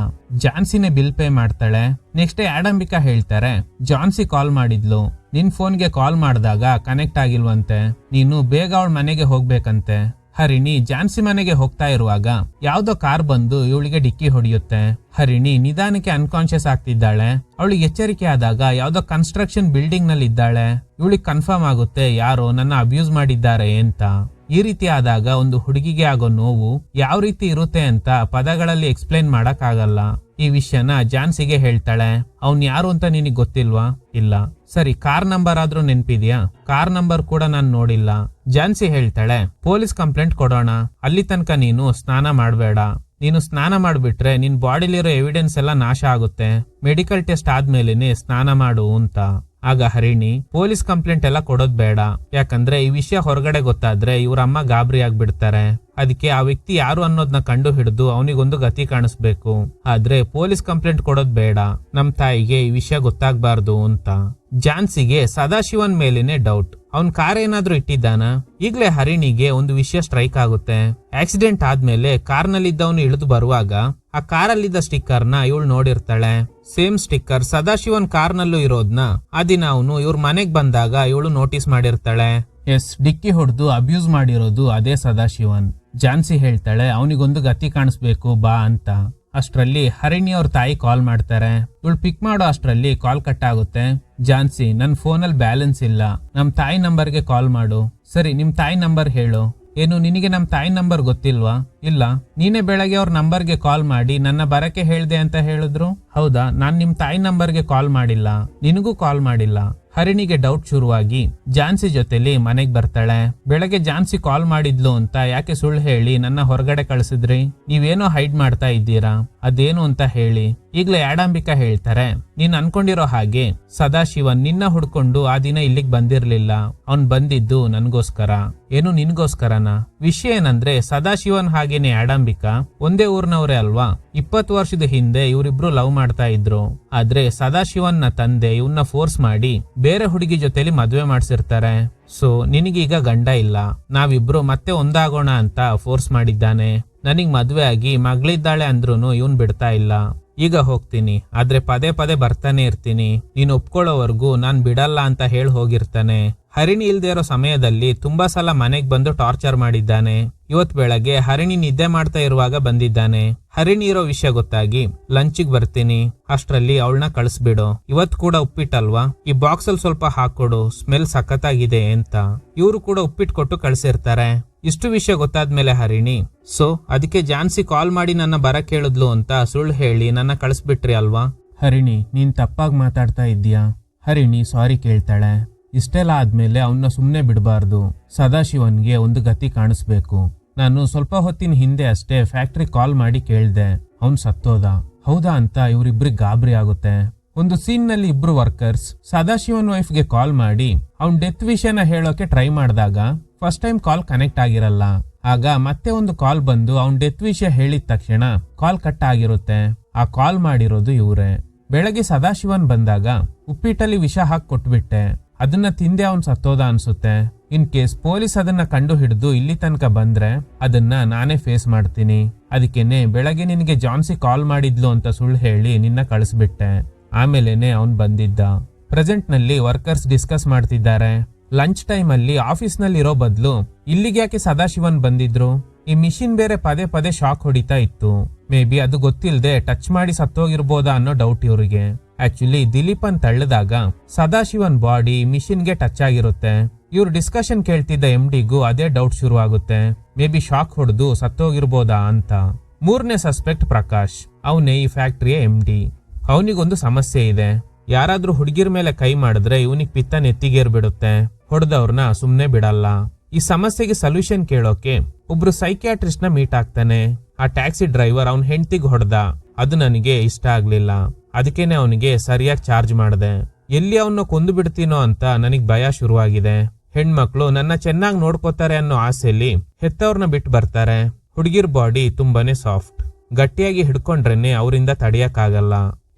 [SPEAKER 1] ಜಾನ್ಸಿನೇ ಬಿಲ್ ಪೇ ಮಾಡ್ತಾಳೆ. ನೆಕ್ಸ್ಟ್ ಯಾಡಂಬಿಕಾ ಹೇಳ್ತಾರೆ, ಜಾನ್ಸಿ ಕಾಲ್ ಮಾಡಿದ್ಲು, ನಿನ್ ಫೋನ್ಗೆ ಕಾಲ್ ಮಾಡಿದಾಗ ಕನೆಕ್ಟ್ ಆಗಿಲ್ವಂತೆ, ನೀನು ಬೇಗ ಅವಳ ಮನೆಗೆ ಹೋಗ್ಬೇಕಂತೆ. ಹರಿಣಿ ಜಾನ್ಸಿ ಮನೆಗೆ ಹೋಗ್ತಾ ಇರುವಾಗ ಯಾವ್ದೋ ಕಾರ್ ಬಂದು ಇವಳಿಗೆ ಡಿಕ್ಕಿ ಹೊಡೆಯುತ್ತೆ. ಹರಿಣಿ ನಿಧಾನಕ್ಕೆ ಅನ್ಕಾನ್ಶಿಯಸ್ ಆಗ್ತಿದ್ದಾಳೆ. ಅವಳಿಗೆ ಎಚ್ಚರಿಕೆ ಆದಾಗ ಯಾವ್ದೋ ಕನ್ಸ್ಟ್ರಕ್ಷನ್ ಬಿಲ್ಡಿಂಗ್ ನಲ್ಲಿ ಇದ್ದಾಳೆ. ಇವಳಿಗೆ ಕನ್ಫರ್ಮ್ ಆಗುತ್ತೆ ಯಾರೋ ನನ್ನ ಅಬ್ಯೂಸ್ ಮಾಡಿದ್ದಾರೆ ಅಂತ. ಈ ರೀತಿ ಆದಾಗ ಒಂದು ಹುಡುಗಿಗೆ ಆಗೋ ನೋವು ಯಾವ ರೀತಿ ಇರುತ್ತೆ ಅಂತ ಪದಗಳಲ್ಲಿ ಎಕ್ಸ್ಪ್ಲೈನ್ ಮಾಡಕ್ ಆಗಲ್ಲ. ಈ ವಿಷಯನ ಜಾನ್ಸಿಗೆ ಹೇಳ್ತಾಳೆ. ಅವ್ನ್ ಯಾರು ಅಂತ ನಿನಗ್ ಗೊತ್ತಿಲ್ವಾ? ಇಲ್ಲ. ಸರಿ, ಕಾರ್ ನಂಬರ್ ಆದ್ರೂ ನೆನ್ಪಿದ್ಯಾ? ಕಾರ್ ನಂಬರ್ ಕೂಡ ನಾನ್ ನೋಡಿಲ್ಲ. ಜಾನ್ಸಿ ಹೇಳ್ತಾಳೆ, ಪೊಲೀಸ್ ಕಂಪ್ಲೇಂಟ್ ಕೊಡೋಣ, ಅಲ್ಲಿ ತನಕ ನೀನು ಸ್ನಾನ ಮಾಡ್ಬೇಡ. ನೀನು ಸ್ನಾನ ಮಾಡ್ಬಿಟ್ರೆ ನಿನ್ ಬಾಡಿಲಿರೋ ಎವಿಡೆನ್ಸ್ ಎಲ್ಲ ನಾಶ ಆಗುತ್ತೆ. ಮೆಡಿಕಲ್ ಟೆಸ್ಟ್ ಆದ್ಮೇಲೆನೆ ಸ್ನಾನ ಮಾಡು ಅಂತ. ಆಗ ಹರಿಣಿ, ಪೊಲೀಸ್ ಕಂಪ್ಲೇಂಟ್ ಎಲ್ಲ ಕೊಡೋದ್ ಬೇಡ, ಯಾಕಂದ್ರೆ ಈ ವಿಷಯ ಹೊರಗಡೆ ಗೊತ್ತಾದ್ರೆ ಇವ್ರ ಅಮ್ಮ ಗಾಬರಿ ಆಗ್ಬಿಡ್ತಾರೆ. ಅದಕ್ಕೆ ಆ ವ್ಯಕ್ತಿ ಯಾರು ಅನ್ನೋದನ್ನ ಕಂಡು ಹಿಡಿದು ಅವನಿಗೊಂದು ಗತಿ ಕಾಣಿಸ್ಬೇಕು. ಆದ್ರೆ ಪೊಲೀಸ್ ಕಂಪ್ಲೇಂಟ್ ಕೊಡೋದ್ ಬೇಡ, ನಮ್ ತಾಯಿಗೆ ಈ ವಿಷಯ ಗೊತ್ತಾಗ್ಬಾರ್ದು ಅಂತ. ಜಾನ್ಸಿಗೆ ಸದಾಶಿವನ್ ಮೇಲೇನೆ ಡೌಟ್. ಅವ್ನ್ ಕಾರ್ ಏನಾದ್ರೂ ಇಟ್ಟಿದ್ದಾನ? ಈಗ್ಲೇ ಹರಿಣಿಗೆ ಒಂದು ವಿಷಯ ಸ್ಟ್ರೈಕ್ ಆಗುತ್ತೆ. ಆಕ್ಸಿಡೆಂಟ್ ಆದ್ಮೇಲೆ ಕಾರ್ನಲ್ಲಿದ್ದವನು ಇಳಿದು ಬರುವಾಗ ಆ ಕಾರಲ್ಲಿದ್ದ ಸ್ಟಿಕ್ಕರ್ ನ ಇವಳು ನೋಡಿರ್ತಾಳೆ. ಸೇಮ್ ಸ್ಟಿಕ್ಕರ್ ಸದಾಶಿವನ್ ಕಾರ್ನಲ್ಲೂ ಇರೋದ್ನ ಆ ದಿನ ಅವನು ಇವ್ರ ಮನೆಗ್ ಬಂದಾಗ ಇವಳು ನೋಟಿಸ್ ಮಾಡಿರ್ತಾಳೆ. ಎಸ್, ಡಿಕ್ಕಿ ಹೊಡೆದು ಅಬ್ಯೂಸ್ ಮಾಡಿರೋದು ಅದೇ ಸದಾಶಿವನ್. ಜಾನ್ಸಿ ಹೇಳ್ತಾಳೆ, ಅವನಿಗೊಂದು ಗತಿ ಕಾಣಿಸ್ಬೇಕು ಬಾ ಅಂತ. ಅಷ್ಟ್ರಲ್ಲಿ ಹರಿಣಿ ಅವ್ರ ತಾಯಿ ಕಾಲ್ ಮಾಡ್ತಾರೆ. ಇವಳು ಪಿಕ್ ಮಾಡೋ ಅಷ್ಟ್ರಲ್ಲಿ ಕಾಲ್ ಕಟ್ ಆಗುತ್ತೆ. ಜಾನ್ಸಿ, ನನ್ ಫೋನಲ್ಲಿ ಬ್ಯಾಲೆನ್ಸ್ ಇಲ್ಲ, ನಮ್ ತಾಯಿ ನಂಬರ್ಗೆ ಕಾಲ್ ಮಾಡು. ಸರಿ, ನಿಮ್ ತಾಯಿ ನಂಬರ್ ಹೇಳು. ಏನು, ನಿನಗೆ ನಮ್ ತಾಯಿ ನಂಬರ್ ಗೊತ್ತಿಲ್ವಾ? ಇಲ್ಲ, ನೀನೇ ಬೆಳಗ್ಗೆ ಅವ್ರ ನಂಬರ್ಗೆ ಕಾಲ್ ಮಾಡಿ ನನ್ನ ಬರಕ್ಕೆ ಹೇಳ್ದೆ ಅಂತ ಹೇಳಿದ್ರು. ಹೌದಾ, ನಾನ್ ನಿಮ್ ತಾಯಿ ನಂಬರ್ಗೆ ಕಾಲ್ ಮಾಡಿಲ್ಲ, ನಿನಗೂ ಕಾಲ್ ಮಾಡಿಲ್ಲ. ಹರಿಣಿಗೆ ಡೌಟ್ ಶುರುವಾಗಿ ಜಾನ್ಸಿ ಜೊತೆಲಿ ಮನೆಗ್ ಬರ್ತಾಳೆ. ಬೆಳಗ್ಗೆ ಜಾನ್ಸಿ ಕಾಲ್ ಮಾಡಿದ್ಲು ಅಂತ ಯಾಕೆ ಸುಳ್ಳು ಹೇಳಿ ನನ್ನ ಹೊರಗಡೆ ಕಳಿಸಿದ್ರಿ? ನೀವೇನೋ ಹೈಡ್ ಮಾಡ್ತಾ ಇದ್ದೀರಾ, ಅದೇನು ಅಂತ ಹೇಳಿ. ಈಗ್ಲೇ ಯಾಡಂಬಿಕಾ ಹೇಳ್ತಾರೆ, ನೀನ್ ಅನ್ಕೊಂಡಿರೋ ಹಾಗೆ ಸದಾಶಿವನ್ ನಿನ್ನ ಹುಡ್ಕೊಂಡು ಆ ದಿನ ಇಲ್ಲಿಗ್ ಬಂದಿರ್ಲಿಲ್ಲ. ಅವ್ನ್ ಬಂದಿದ್ದು ನನ್ಗೋಸ್ಕರ. ಏನು ನಿನ್ಗೋಸ್ಕರನಾ? ವಿಷಯ ಏನಂದ್ರೆ ಸದಾಶಿವನ್ ಹಾಗೇನೆ ಯಾಡಂಬಿಕಾ ಒಂದೇ ಊರ್ನವ್ರೆ ಅಲ್ವಾ. 20 ವರ್ಷದ ಹಿಂದೆ ಇವರಿಬ್ರು ಲವ್ ಮಾಡ್ತಾ ಇದ್ರು. ಆದ್ರೆ ಸದಾಶಿವನ್ ನ ತಂದೆ ಇವನ್ನ ಫೋರ್ಸ್ ಮಾಡಿ ಬೇರೆ ಹುಡುಗಿ ಜೊತೆಲಿ ಮದ್ವೆ ಮಾಡ್ಸಿರ್ತಾರೆ. ಸೊ ನಿನಗೀಗ ಗಂಡ ಇಲ್ಲ, ನಾವಿಬ್ರು ಮತ್ತೆ ಒಂದಾಗೋಣ ಅಂತ ಫೋರ್ಸ್ ಮಾಡಿದ್ದಾನೆ. ನನಗ್ ಮದ್ವೆ ಆಗಿ ಮಗಳಿದ್ದಾಳೆ ಅಂದ್ರೂನು ಇವನ್ ಬಿಡ್ತಾ ಇಲ್ಲ. ಈಗ ಹೋಗ್ತೀನಿ, ಆದ್ರೆ ಪದೇ ಪದೇ ಬರ್ತಾನೆ ಇರ್ತೀನಿ, ನೀನ್ ಒಪ್ಕೊಳ್ಳೋವರೆಗೂ ನಾನ್ ಬಿಡಲ್ಲ ಅಂತ ಹೇಳಿ ಹೋಗಿರ್ತಾನೆ. ಹರಿಣಿ ಇಲ್ದೇ ಇರೋ ಸಮಯದಲ್ಲಿ ತುಂಬಾ ಸಲ ಮನೆಗ್ ಬಂದು ಟಾರ್ಚರ್ ಮಾಡಿದ್ದಾನೆ. ಇವತ್ ಬೆಳಗ್ಗೆ ಹರಿಣಿ ನಿದ್ದೆ ಮಾಡ್ತಾ ಇರುವಾಗ ಬಂದಿದ್ದಾನೆ. ಹರಿಣಿ ಇರೋ ವಿಷಯ ಗೊತ್ತಾಗಿ ಲಂಚಿಗೆ ಬರ್ತೀನಿ, ಅಷ್ಟ್ರಲ್ಲಿ ಅವಳನ್ನ ಕಳಿಸ್ಬಿಡು, ಇವತ್ ಕೂಡ ಉಪ್ಪಿಟ್ಟಲ್ವಾ, ಈ ಬಾಕ್ಸ್ ಅಲ್ಲಿ ಸ್ವಲ್ಪ ಹಾಕೊಡು, ಸ್ಮೆಲ್ ಸಖತ್ತಾಗಿದೆ ಅಂತ ಇವರು ಕೂಡ ಉಪ್ಪಿಟ್ಟು ಕೊಟ್ಟು ಕಳ್ಸಿರ್ತಾರೆ. ಇಷ್ಟು ವಿಷಯ ಗೊತ್ತಾದ್ಮೇಲೆ ಹರಿಣಿ, ಸೊ ಅದಕ್ಕೆ ಜಾನ್ಸಿ ಕಾಲ್ ಮಾಡಿ ನನ್ನ ಬರಕ್ ಹೇಳಿದ್ಲು ಅಂತ ಸುಳ್ಳು ಹೇಳಿ ನನ್ನ ಕಳಿಸ್ಬಿಟ್ರಿ ಅಲ್ವಾ. ಹರಿಣಿ, ನೀನ್ ತಪ್ಪಾಗಿ ಮಾತಾಡ್ತಾ ಇದ್ದೀಯಾ. ಹರಿಣಿ ಸಾರಿ ಕೇಳ್ತಾಳೆ. ಇಷ್ಟೆಲ್ಲ ಆದ್ಮೇಲೆ ಅವನ್ನ ಸುಮ್ನೆ ಬಿಡಬಾರ್ದು. ಸದಾಶಿವನ್ಗೆ ಒಂದು ಗತಿ ಕಾಣಿಸ್ಬೇಕು. ನಾನು ಸ್ವಲ್ಪ ಹೊತ್ತಿನ ಹಿಂದೆ ಅಷ್ಟೇ ಫ್ಯಾಕ್ಟ್ರಿ ಕಾಲ್ ಮಾಡಿ ಕೇಳ್ದೆ, ಅವ್ನ್ ಸತ್ತೋದ. ಹೌದಾ ಅಂತ ಇವರಿಬ್ರಿಗೆ ಗಾಬರಿ ಆಗುತ್ತೆ. ಒಂದು ಸೀನ್ ನಲ್ಲಿ ಇಬ್ರು ವರ್ಕರ್ಸ್ ಸದಾಶಿವನ್ ವೈಫ್ಗೆ ಕಾಲ್ ಮಾಡಿ ಅವ್ನ್ ಡೆತ್ ವಿಷಯನ ಹೇಳೋಕೆ ಟ್ರೈ ಮಾಡಿದಾಗ ಫಸ್ಟ್ ಟೈಮ್ ಕಾಲ್ ಕನೆಕ್ಟ್ ಆಗಿರಲ್ಲ. ಆಗ ಮತ್ತೆ ಒಂದು ಕಾಲ್ ಬಂದು ಅವ್ನ್ ಡೆತ್ ವಿಷಯ ಹೇಳಿದ ತಕ್ಷಣ ಕಾಲ್ ಕಟ್ ಆಗಿರುತ್ತೆ. ಆ ಕಾಲ್ ಮಾಡಿರೋದು ಇವ್ರೆ. ಬೆಳಗ್ಗೆ ಸದಾಶಿವನ್ ಬಂದಾಗ ಉಪ್ಪಿಟ್ಟಲ್ಲಿ ವಿಷ ಹಾಕಿ ಕೊಟ್ಬಿಟ್ಟೆ, ಅದನ್ನ ತಿಂದೆ ಅವ್ನ್ ಸತ್ತೋದ ಅನ್ಸುತ್ತೆ. ಇನ್ ಕೇಸ್ ಪೊಲೀಸ್ ಅದನ್ನ ಕಂಡು ಹಿಡಿದು ಇಲ್ಲಿ ತನಕ ಬಂದ್ರೆ ಅದನ್ನ ನಾನೇ ಫೇಸ್ ಮಾಡ್ತೀನಿ. ಅದಕ್ಕೇನೆ ಬೆಳಗ್ಗೆ ನಿನಗೆ ಜಾನ್ಸಿ ಕಾಲ್ ಮಾಡಿದ್ಲು ಅಂತ ಸುಳ್ಳು ಹೇಳಿ ನಿನ್ನ ಕಳಿಸ್ಬಿಟ್ಟೆ. ಆಮೇಲೆನೆ ಅವ್ನ್ ಬಂದಿದ್ದ. ಪ್ರೆಸೆಂಟ್ ನಲ್ಲಿ ವರ್ಕರ್ಸ್ ಡಿಸ್ಕಸ್ ಮಾಡ್ತಿದ್ದಾರೆ. ಲಂಚ್ ಟೈಮ್ ಅಲ್ಲಿ ಆಫೀಸ್ ನಲ್ಲಿ ಇರೋ ಬದಲು ಇಲ್ಲಿಗೆ ಯಾಕೆ ಸದಾಶಿವನ್ ಬಂದಿದ್ರು? ಈ ಮಿಷಿನ್ ಬೇರೆ ಪದೇ ಪದೇ ಶಾಕ್ ಹೊಡಿತಾ ಇತ್ತು. ಮೇ ಬಿ ಅದು ಗೊತ್ತಿಲ್ಲದೆ ಟಚ್ ಮಾಡಿ ಸತ್ತೋಗಿರ್ಬೋದಾ ಅನ್ನೋ ಡೌಟ್ ಇವ್ರಿಗೆ. ಆಕ್ಚುಲಿ ದಿಲೀಪನ್ ತಳ್ಳದಾಗ ಸದಾಶಿವನ್ ಬಾಡಿ ಮಿಷಿನ್ ಗೆ ಟಚ್ ಆಗಿರುತ್ತೆ. ಇವ್ರು ಡಿಸ್ಕಷನ್ ಕೇಳ್ತಿದ್ದ MDಗೂ ಅದೇ ಡೌಟ್ ಶುರು ಆಗುತ್ತೆ. ಮೇ ಬಿ ಶಾಕ್ ಹೊಡೆದು ಸತ್ತೋಗಿರ್ಬೋದಾ ಅಂತ. ಮೂರನೇ ಸಸ್ಪೆಕ್ಟ್ ಪ್ರಕಾಶ್, ಅವನೇ ಈ ಫ್ಯಾಕ್ಟ್ರಿಯ MD. ಅವನಿಗೊಂದು ಸಮಸ್ಯೆ ಇದೆ. ಯಾರಾದ್ರೂ ಹುಡುಗಿರ ಮೇಲೆ ಕೈ ಮಾಡಿದ್ರೆ ಇವನಿಗೆ ಪಿತ್ತ ನೆತ್ತಿಗೇರ್ ಬಿಡುತ್ತೆ. ಹೊಡೆದವ್ರನ್ನ ಸುಮ್ನೆ ಬಿಡಲ್ಲ. ಈ ಸಮಸ್ಯೆಗೆ ಸೊಲ್ಯೂಷನ್ ಕೇಳೋಕೆ ಒಬ್ರು ಸೈಕ್ಯಾಟ್ರಿಸ್ಟ್ ನ ಮೀಟ್ ಆಗ್ತಾನೆ. ಆ ಟ್ಯಾಕ್ಸಿ ಡ್ರೈವರ್ ಅವನ್ ಹೆಂಡತಿಗೆ ಹೊಡೆದ. ಅದು ನನಗೆ ಇಷ್ಟ ಆಗ್ಲಿಲ್ಲ. ಅದಕ್ಕೇನೆ ಅವನಿಗೆ ಸರಿಯಾಗಿ ಚಾರ್ಜ್ ಮಾಡಿದೆ. ಎಲ್ಲಿ ಅವನ್ನ ಕೊಂದು ಬಿಡ್ತೀನೋ ಅಂತ ನನಗ್ ಭಯ ಶುರುವಾಗಿದೆ. ಹೆಣ್ಮಕ್ಳು ನನ್ನ ಚೆನ್ನಾಗಿ ನೋಡ್ಕೋತಾರೆ ಅನ್ನೋ ಆಸೆಯಲ್ಲಿ ಹೆತ್ತವ್ರನ್ನ ಬಿಟ್ಟು ಬರ್ತಾರೆ. ಹುಡುಗಿರ್ ಬಾಡಿ ತುಂಬಾನೇ ಸಾಫ್ಟ್, ಗಟ್ಟಿಯಾಗಿ ಹಿಡ್ಕೊಂಡ್ರೇನೆ ಅವರಿಂದ ತಡೆಯಕ್ಕಾಗಲ್ಲ.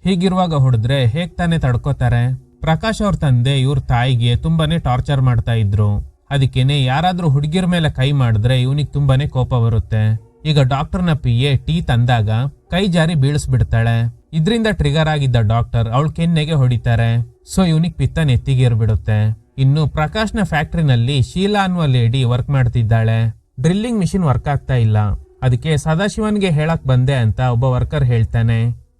[SPEAKER 1] ಹೀಗಿರುವಾಗ ಹೊಡೆದ್ರೆ ಹೇಗ್ ತಾನೇ ತಡ್ಕೋತಾರೆ? ಪ್ರಕಾಶ್ ಅವ್ರ ತಂದೆ ಇವ್ರ ತಾಯಿಗೆ ತುಂಬಾನೇ ಟಾರ್ಚರ್ ಮಾಡ್ತಾ ಇದ್ರು. ಅದಕ್ಕೇನೆ ಯಾರಾದ್ರೂ ಹುಡುಗಿರ ಮೇಲೆ ಕೈ ಮಾಡಿದ್ರೆ ಇವನಿಗೆ ತುಂಬಾನೇ ಕೋಪ ಬರುತ್ತೆ. ಈಗ ಡಾಕ್ಟರ್ನ PA ಟೀ ತಂದಾಗ ಕೈ ಜಾರಿ ಬೀಳಿಸ್ಬಿಡ್ತಾಳೆ. ಇದ್ರಿಂದ ಟ್ರಿಗರ್ ಆಗಿದ್ದ ಡಾಕ್ಟರ್ ಅವಳ ಕೆನ್ನೆಗೆ ಹೊಡಿತಾರೆ. ಸೊ ಇವನಿಗೆ ಪಿತ್ತ ನೆತ್ತಿಗೇರ್ ಬಿಡುತ್ತೆ. ಇನ್ನು ಪ್ರಕಾಶ್ನ ಫ್ಯಾಕ್ಟ್ರಿನಲ್ಲಿ ಶೀಲಾ ಅನ್ನುವ ಲೇಡಿ ವರ್ಕ್ ಮಾಡ್ತಿದ್ದಾಳೆ. ಡ್ರಿಲ್ಲಿಂಗ್ ಮಿಷಿನ್ ವರ್ಕ್ ಆಗ್ತಾ ಇಲ್ಲ. ಅದಕ್ಕೆ ಸದಾಶಿವನ್ಗೆ ಹೇಳಕ್ ಬಂದೆ ಅಂತ ಒಬ್ಬ ವರ್ಕರ್ ಹೇಳ್ತಾನೆ.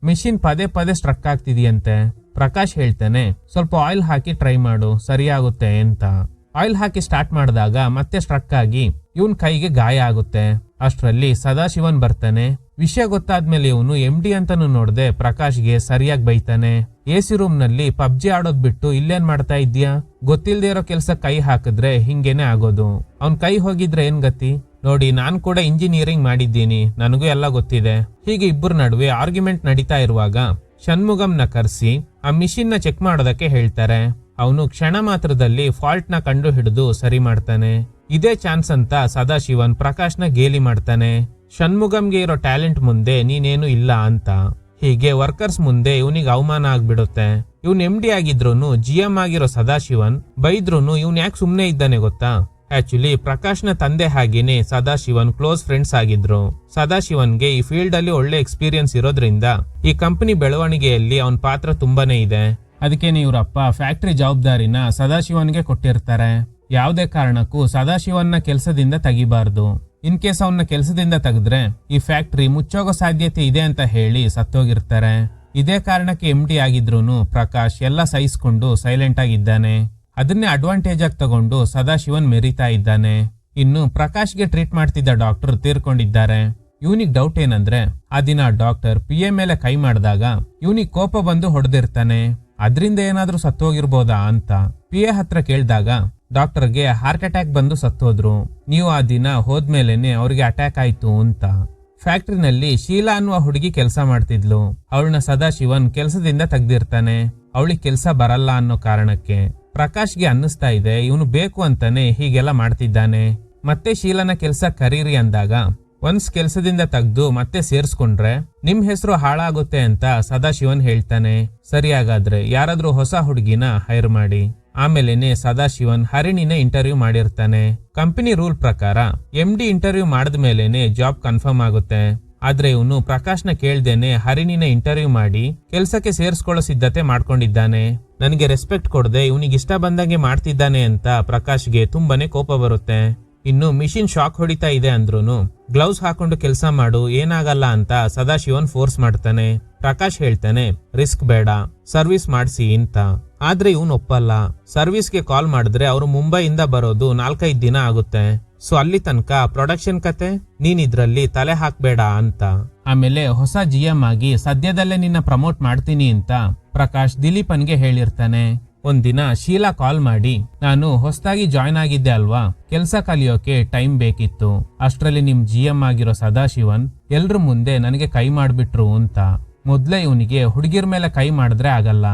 [SPEAKER 1] ಮಿಷಿನ್ ಪದೇ ಪದೇ ಸ್ಟ್ರಕ್ ಆಗ್ತಿದೆಯಂತೆ. ಪ್ರಕಾಶ್ ಹೇಳ್ತಾನೆ, ಸ್ವಲ್ಪ ಆಯಿಲ್ ಹಾಕಿ ಟ್ರೈ ಮಾಡು, ಸರಿಯಾಗುತ್ತೆ ಅಂತ. ಆಯಿಲ್ ಹಾಕಿ ಸ್ಟಾರ್ಟ್ ಮಾಡಿದಾಗ ಮತ್ತೆ ಸ್ಟ್ರಕ್ ಆಗಿ ಇವನ್ ಕೈಗೆ ಗಾಯ ಆಗುತ್ತೆ. ಅಷ್ಟರಲ್ಲಿ ಸದಾಶಿವನ್ ಬರ್ತಾನೆ. ವಿಷಯ ಗೊತ್ತಾದ್ಮೇಲೆ ಇವನು MD ಅಂತಾನು ನೋಡ್ದೆ ಪ್ರಕಾಶ್ಗೆ ಸರಿಯಾಗಿ ಬೈತಾನೆ. AC ರೂಮ್ ನಲ್ಲಿ ಪಬ್ಜಿ ಆಡೋದ್ ಬಿಟ್ಟು ಇಲ್ಲೇನ್ ಮಾಡ್ತಾ ಇದ್ಯಾ? ಗೊತ್ತಿಲ್ದೇ ಇರೋ ಕೆಲ್ಸ ಕೈ ಹಾಕಿದ್ರೆ ಹಿಂಗೇನೆ ಆಗೋದು. ಅವ್ನ್ ಕೈ ಹೋಗಿದ್ರೆ ಏನ್ ಗತಿ? ನೋಡಿ, ನಾನ್ ಕೂಡ ಇಂಜಿನಿಯರಿಂಗ್ ಮಾಡಿದ್ದೀನಿ, ನನಗೂ ಎಲ್ಲ ಗೊತ್ತಿದೆ. ಹೀಗೆ ಇಬ್ಬರ ನಡುವೆ ಆರ್ಗ್ಯುಮೆಂಟ್ ನಡೀತಾ ಇರುವಾಗ ಷಣ್ಮುಗಂನ ಕರೆಸಿ ಆ ಮಿಷಿನ್ ನ ಚೆಕ್ ಮಾಡೋದಕ್ಕೆ ಹೇಳ್ತಾರೆ. ಅವನು ಕ್ಷಣ ಮಾತ್ರದಲ್ಲಿ ಫಾಲ್ಟ್ ನ ಕಂಡು ಹಿಡಿದು ಸರಿ ಮಾಡ್ತಾನೆ. ಇದೇ ಚಾನ್ಸ್ ಅಂತ ಸದಾಶಿವನ್ ಪ್ರಕಾಶ್ನ ಗೇಲಿ ಮಾಡ್ತಾನೆ. ಷಣ್ಮುಗಂಗೆ ಇರೋ ಟ್ಯಾಲೆಂಟ್ ಮುಂದೆ ನೀನೇನು ಇಲ್ಲ ಅಂತ. ಹೀಗೆ ವರ್ಕರ್ಸ್ ಮುಂದೆ ಇವನಿಗೆ ಅವಮಾನ ಆಗ್ಬಿಡುತ್ತೆ. ಇವನ್ MD ಆಗಿದ್ರೂನು GM ಆಗಿರೋ ಸದಾಶಿವನ್ ಬೈದ್ರೂನು ಇವನ್ ಯಾಕೆ ಸುಮ್ನೆ ಇದ್ದಾನೆ ಗೊತ್ತಾ? ಆಕ್ಚುಲಿ ಪ್ರಕಾಶ್ನ ತಂದೆ ಹಾಗೇನೆ ಸದಾಶಿವನ್ ಕ್ಲೋಸ್ ಫ್ರೆಂಡ್ಸ್ ಆಗಿದ್ರು. ಸದಾಶಿವನ್ಗೆ ಈ ಫೀಲ್ಡ್ ಅಲ್ಲಿ ಒಳ್ಳೆ ಎಕ್ಸ್ಪೀರಿಯನ್ಸ್ ಇರೋದ್ರಿಂದ ಈ ಕಂಪನಿ ಬೆಳವಣಿಗೆಯಲ್ಲಿ ಅವನ್ ಪಾತ್ರ ತುಂಬಾನೇ ಇದೆ. ಅದಕ್ಕೆ ಇವ್ರಪ್ಪ ಫ್ಯಾಕ್ಟ್ರಿ ಜವಾಬ್ದಾರಿನ ಸದಾಶಿವನ್ಗೆ ಕೊಟ್ಟಿರ್ತಾರೆ. ಯಾವುದೇ ಕಾರಣಕ್ಕೂ ಸದಾಶಿವನ್ನ ಕೆಲಸದಿಂದ ತೆಗಿಬಾರ್ದು. ಇನ್ ಕೇಸ್ ಅವನ್ನ ಕೆಲಸದಿಂದ ತೆಗೆದ್ರೆ ಈ ಫ್ಯಾಕ್ಟ್ರಿ ಮುಚ್ಚೋಗೋ ಸಾಧ್ಯತೆ ಇದೆ ಅಂತ ಹೇಳಿ ಸತ್ತೋಗಿರ್ತಾರೆ. ಇದೇ ಕಾರಣಕ್ಕೆ MD ಆಗಿದ್ರೂನು ಪ್ರಕಾಶ್ ಎಲ್ಲ ಸಹಿಸ್ಕೊಂಡು ಸೈಲೆಂಟ್ ಆಗಿದ್ದಾನೆ. ಅದನ್ನೇ ಅಡ್ವಾಂಟೇಜ್ ಆಗಿ ತಗೊಂಡು ಸದಾಶಿವನ್ ಮೆರಿತಾ ಇದ್ದಾನೆ. ಇನ್ನು ಪ್ರಕಾಶ್ಗೆ ಟ್ರೀಟ್ ಮಾಡ್ತಿದ್ದ ಡಾಕ್ಟರ್ ತೀರ್ಕೊಂಡಿದ್ದಾರೆ. ಇವನಿಗೆ ಡೌಟ್ ಏನಂದ್ರೆ ಆ ದಿನ ಡಾಕ್ಟರ್ PA ಮೇಲೆ ಕೈ ಮಾಡಿದಾಗ ಇವನಿಗೆ ಕೋಪ ಬಂದು ಹೊಡೆದಿರ್ತಾನೆ. ಅದ್ರಿಂದ ಏನಾದ್ರೂ ಸತ್ತೋಗಿರ್ಬೋದಾ ಅಂತ PA ಹತ್ರ ಕೇಳಿದಾಗ ಡಾಕ್ಟರ್ಗೆ ಹಾರ್ಟ್ ಅಟ್ಯಾಕ್ ಬಂದು ಸತ್ತೋದ್ರು. ನೀವು ಆ ದಿನ ಹೋದ್ಮೇಲೆನೆ ಅವ್ರಿಗೆ ಅಟ್ಯಾಕ್ ಆಯ್ತು ಅಂತ. ಫ್ಯಾಕ್ಟ್ರಿನಲ್ಲಿ ಶೀಲಾ ಅನ್ನುವ ಹುಡುಗಿ ಕೆಲಸ ಮಾಡ್ತಿದ್ಲು. ಅವಳನ್ನ ಸದಾಶಿವನ್ ಕೆಲಸದಿಂದ ತೆಗ್ದಿರ್ತಾನೆ. ಅವಳಿಗೆ ಕೆಲಸ ಬರಲ್ಲ ಅನ್ನೋ ಕಾರಣಕ್ಕೆ. ಪ್ರಕಾಶ್ಗೆ ಅನ್ನಿಸ್ತಾ ಇದೆ ಇವನು ಬೇಕು ಅಂತಾನೆ ಹೀಗೆಲ್ಲ ಮಾಡ್ತಿದ್ದಾನೆ. ಮತ್ತೆ ಶೀಲಾನ ಕೆಲಸ ಕರೀರಿ ಅಂದಾಗ ಒನ್ಸ್ ಕೆಲಸದಿಂದ ತೆಗ್ದು ಮತ್ತೆ ಸೇರ್ಸ್ಕೊಂಡ್ರೆ ನಿಮ್ ಹೆಸರು ಹಾಳಾಗುತ್ತೆ ಅಂತ ಸದಾಶಿವನ್ ಹೇಳ್ತಾನೆ. ಸರಿಯಾಗಾದ್ರೆ ಯಾರಾದ್ರೂ ಹೊಸ ಹುಡುಗಿನ ಹೈರ್ ಮಾಡಿ. ಆಮೇಲೆನೆ ಸದಾಶಿವನ್ ಹರಿಣಿನ ಇಂಟರ್ವ್ಯೂ ಮಾಡಿರ್ತಾನೆ. ಕಂಪನಿ ರೂಲ್ ಪ್ರಕಾರ MD ಇಂಟರ್ವ್ಯೂ ಮಾಡಿದ್ಮೇಲೆನೆ ಜಾಬ್ ಕನ್ಫರ್ಮ್ ಆಗುತ್ತೆ. ಆದ್ರೆ ಇವನು ಪ್ರಕಾಶ್ನ ಕೇಳ್ದೇನೆ ಹರಿಣಿನ ಇಂಟರ್ವ್ಯೂ ಮಾಡಿ ಕೆಲ್ಸಕ್ಕೆ ಸೇರ್ಸ್ಕೊಳ್ಳೋ ಸಿದ್ಧತೆ ಮಾಡ್ಕೊಂಡಿದ್ದಾನೆ. ನನಗೆ ರೆಸ್ಪೆಕ್ಟ್ ಕೊಡದೆ ಇವನಿಗೆ ಇಷ್ಟ ಬಂದಂಗೆ ಮಾಡ್ತಿದ್ದಾನೆ ಅಂತ ಪ್ರಕಾಶ್ಗೆ ತುಂಬಾನೇ ಕೋಪ ಬರುತ್ತೆ. ಇನ್ನು ಮಿಷಿನ್ ಶಾಕ್ ಹೊಡಿತಾ ಇದೆ ಅಂದ್ರೂನು ಗ್ಲೌಸ್ ಹಾಕೊಂಡು ಕೆಲಸ ಮಾಡು, ಏನಾಗಲ್ಲ ಅಂತ ಸದಾಶಿವನ್ ಫೋರ್ಸ್ ಮಾಡ್ತಾನೆ. ಪ್ರಕಾಶ್ ಹೇಳ್ತಾನೆ ರಿಸ್ಕ್ ಬೇಡ, ಸರ್ವಿಸ್ ಮಾಡಿಸಿ ಅಂತ. ಆದ್ರೆ ಇವನ್ ಒಪ್ಪಲ್ಲ. ಸರ್ವಿಸ್ಗೆ ಕಾಲ್ ಮಾಡಿದ್ರೆ ಅವರು ಮುಂಬೈಯಿಂದ ಬರೋದು 4-5 ದಿನ ಆಗುತ್ತೆ. ಸೊ ಅಲ್ಲಿ ತನಕ ಪ್ರೊಡಕ್ಷನ್ ಕತೆ ನೀನ್ ಇದ್ರಲ್ಲಿ ತಲೆ ಹಾಕ್ಬೇಡ ಅಂತ. ಆಮೇಲೆ ಹೊಸ GM ಆಗಿ ಸದ್ಯದಲ್ಲೇ ನಿನ್ನ ಪ್ರಮೋಟ್ ಮಾಡ್ತೀನಿ ಅಂತ ಪ್ರಕಾಶ್ ದಿಲೀಪನ್ಗೆ ಹೇಳಿರ್ತಾನೆ. ಒಂದಿನ ಶೀಲಾ ಕಾಲ್ ಮಾಡಿ, ನಾನು ಹೊಸದಾಗಿ ಜಾಯ್ನ್ ಆಗಿದ್ದೆ ಅಲ್ವಾ, ಕೆಲ್ಸ ಕಲಿಯೋಕೆ ಟೈಮ್ ಬೇಕಿತ್ತು. ಅಷ್ಟ್ರಲ್ಲಿ ನಿಮ್ GM ಆಗಿರೋ ಸದಾಶಿವನ್ ಎಲ್ರ ಮುಂದೆ ನನಗೆ ಕೈ ಮಾಡ್ಬಿಟ್ರು ಅಂತ. ಮೊದ್ಲೇ ಇವನಿಗೆ ಹುಡುಗಿರ್ ಮೇಲೆ ಕೈ ಮಾಡಿದ್ರೆ ಆಗಲ್ಲ.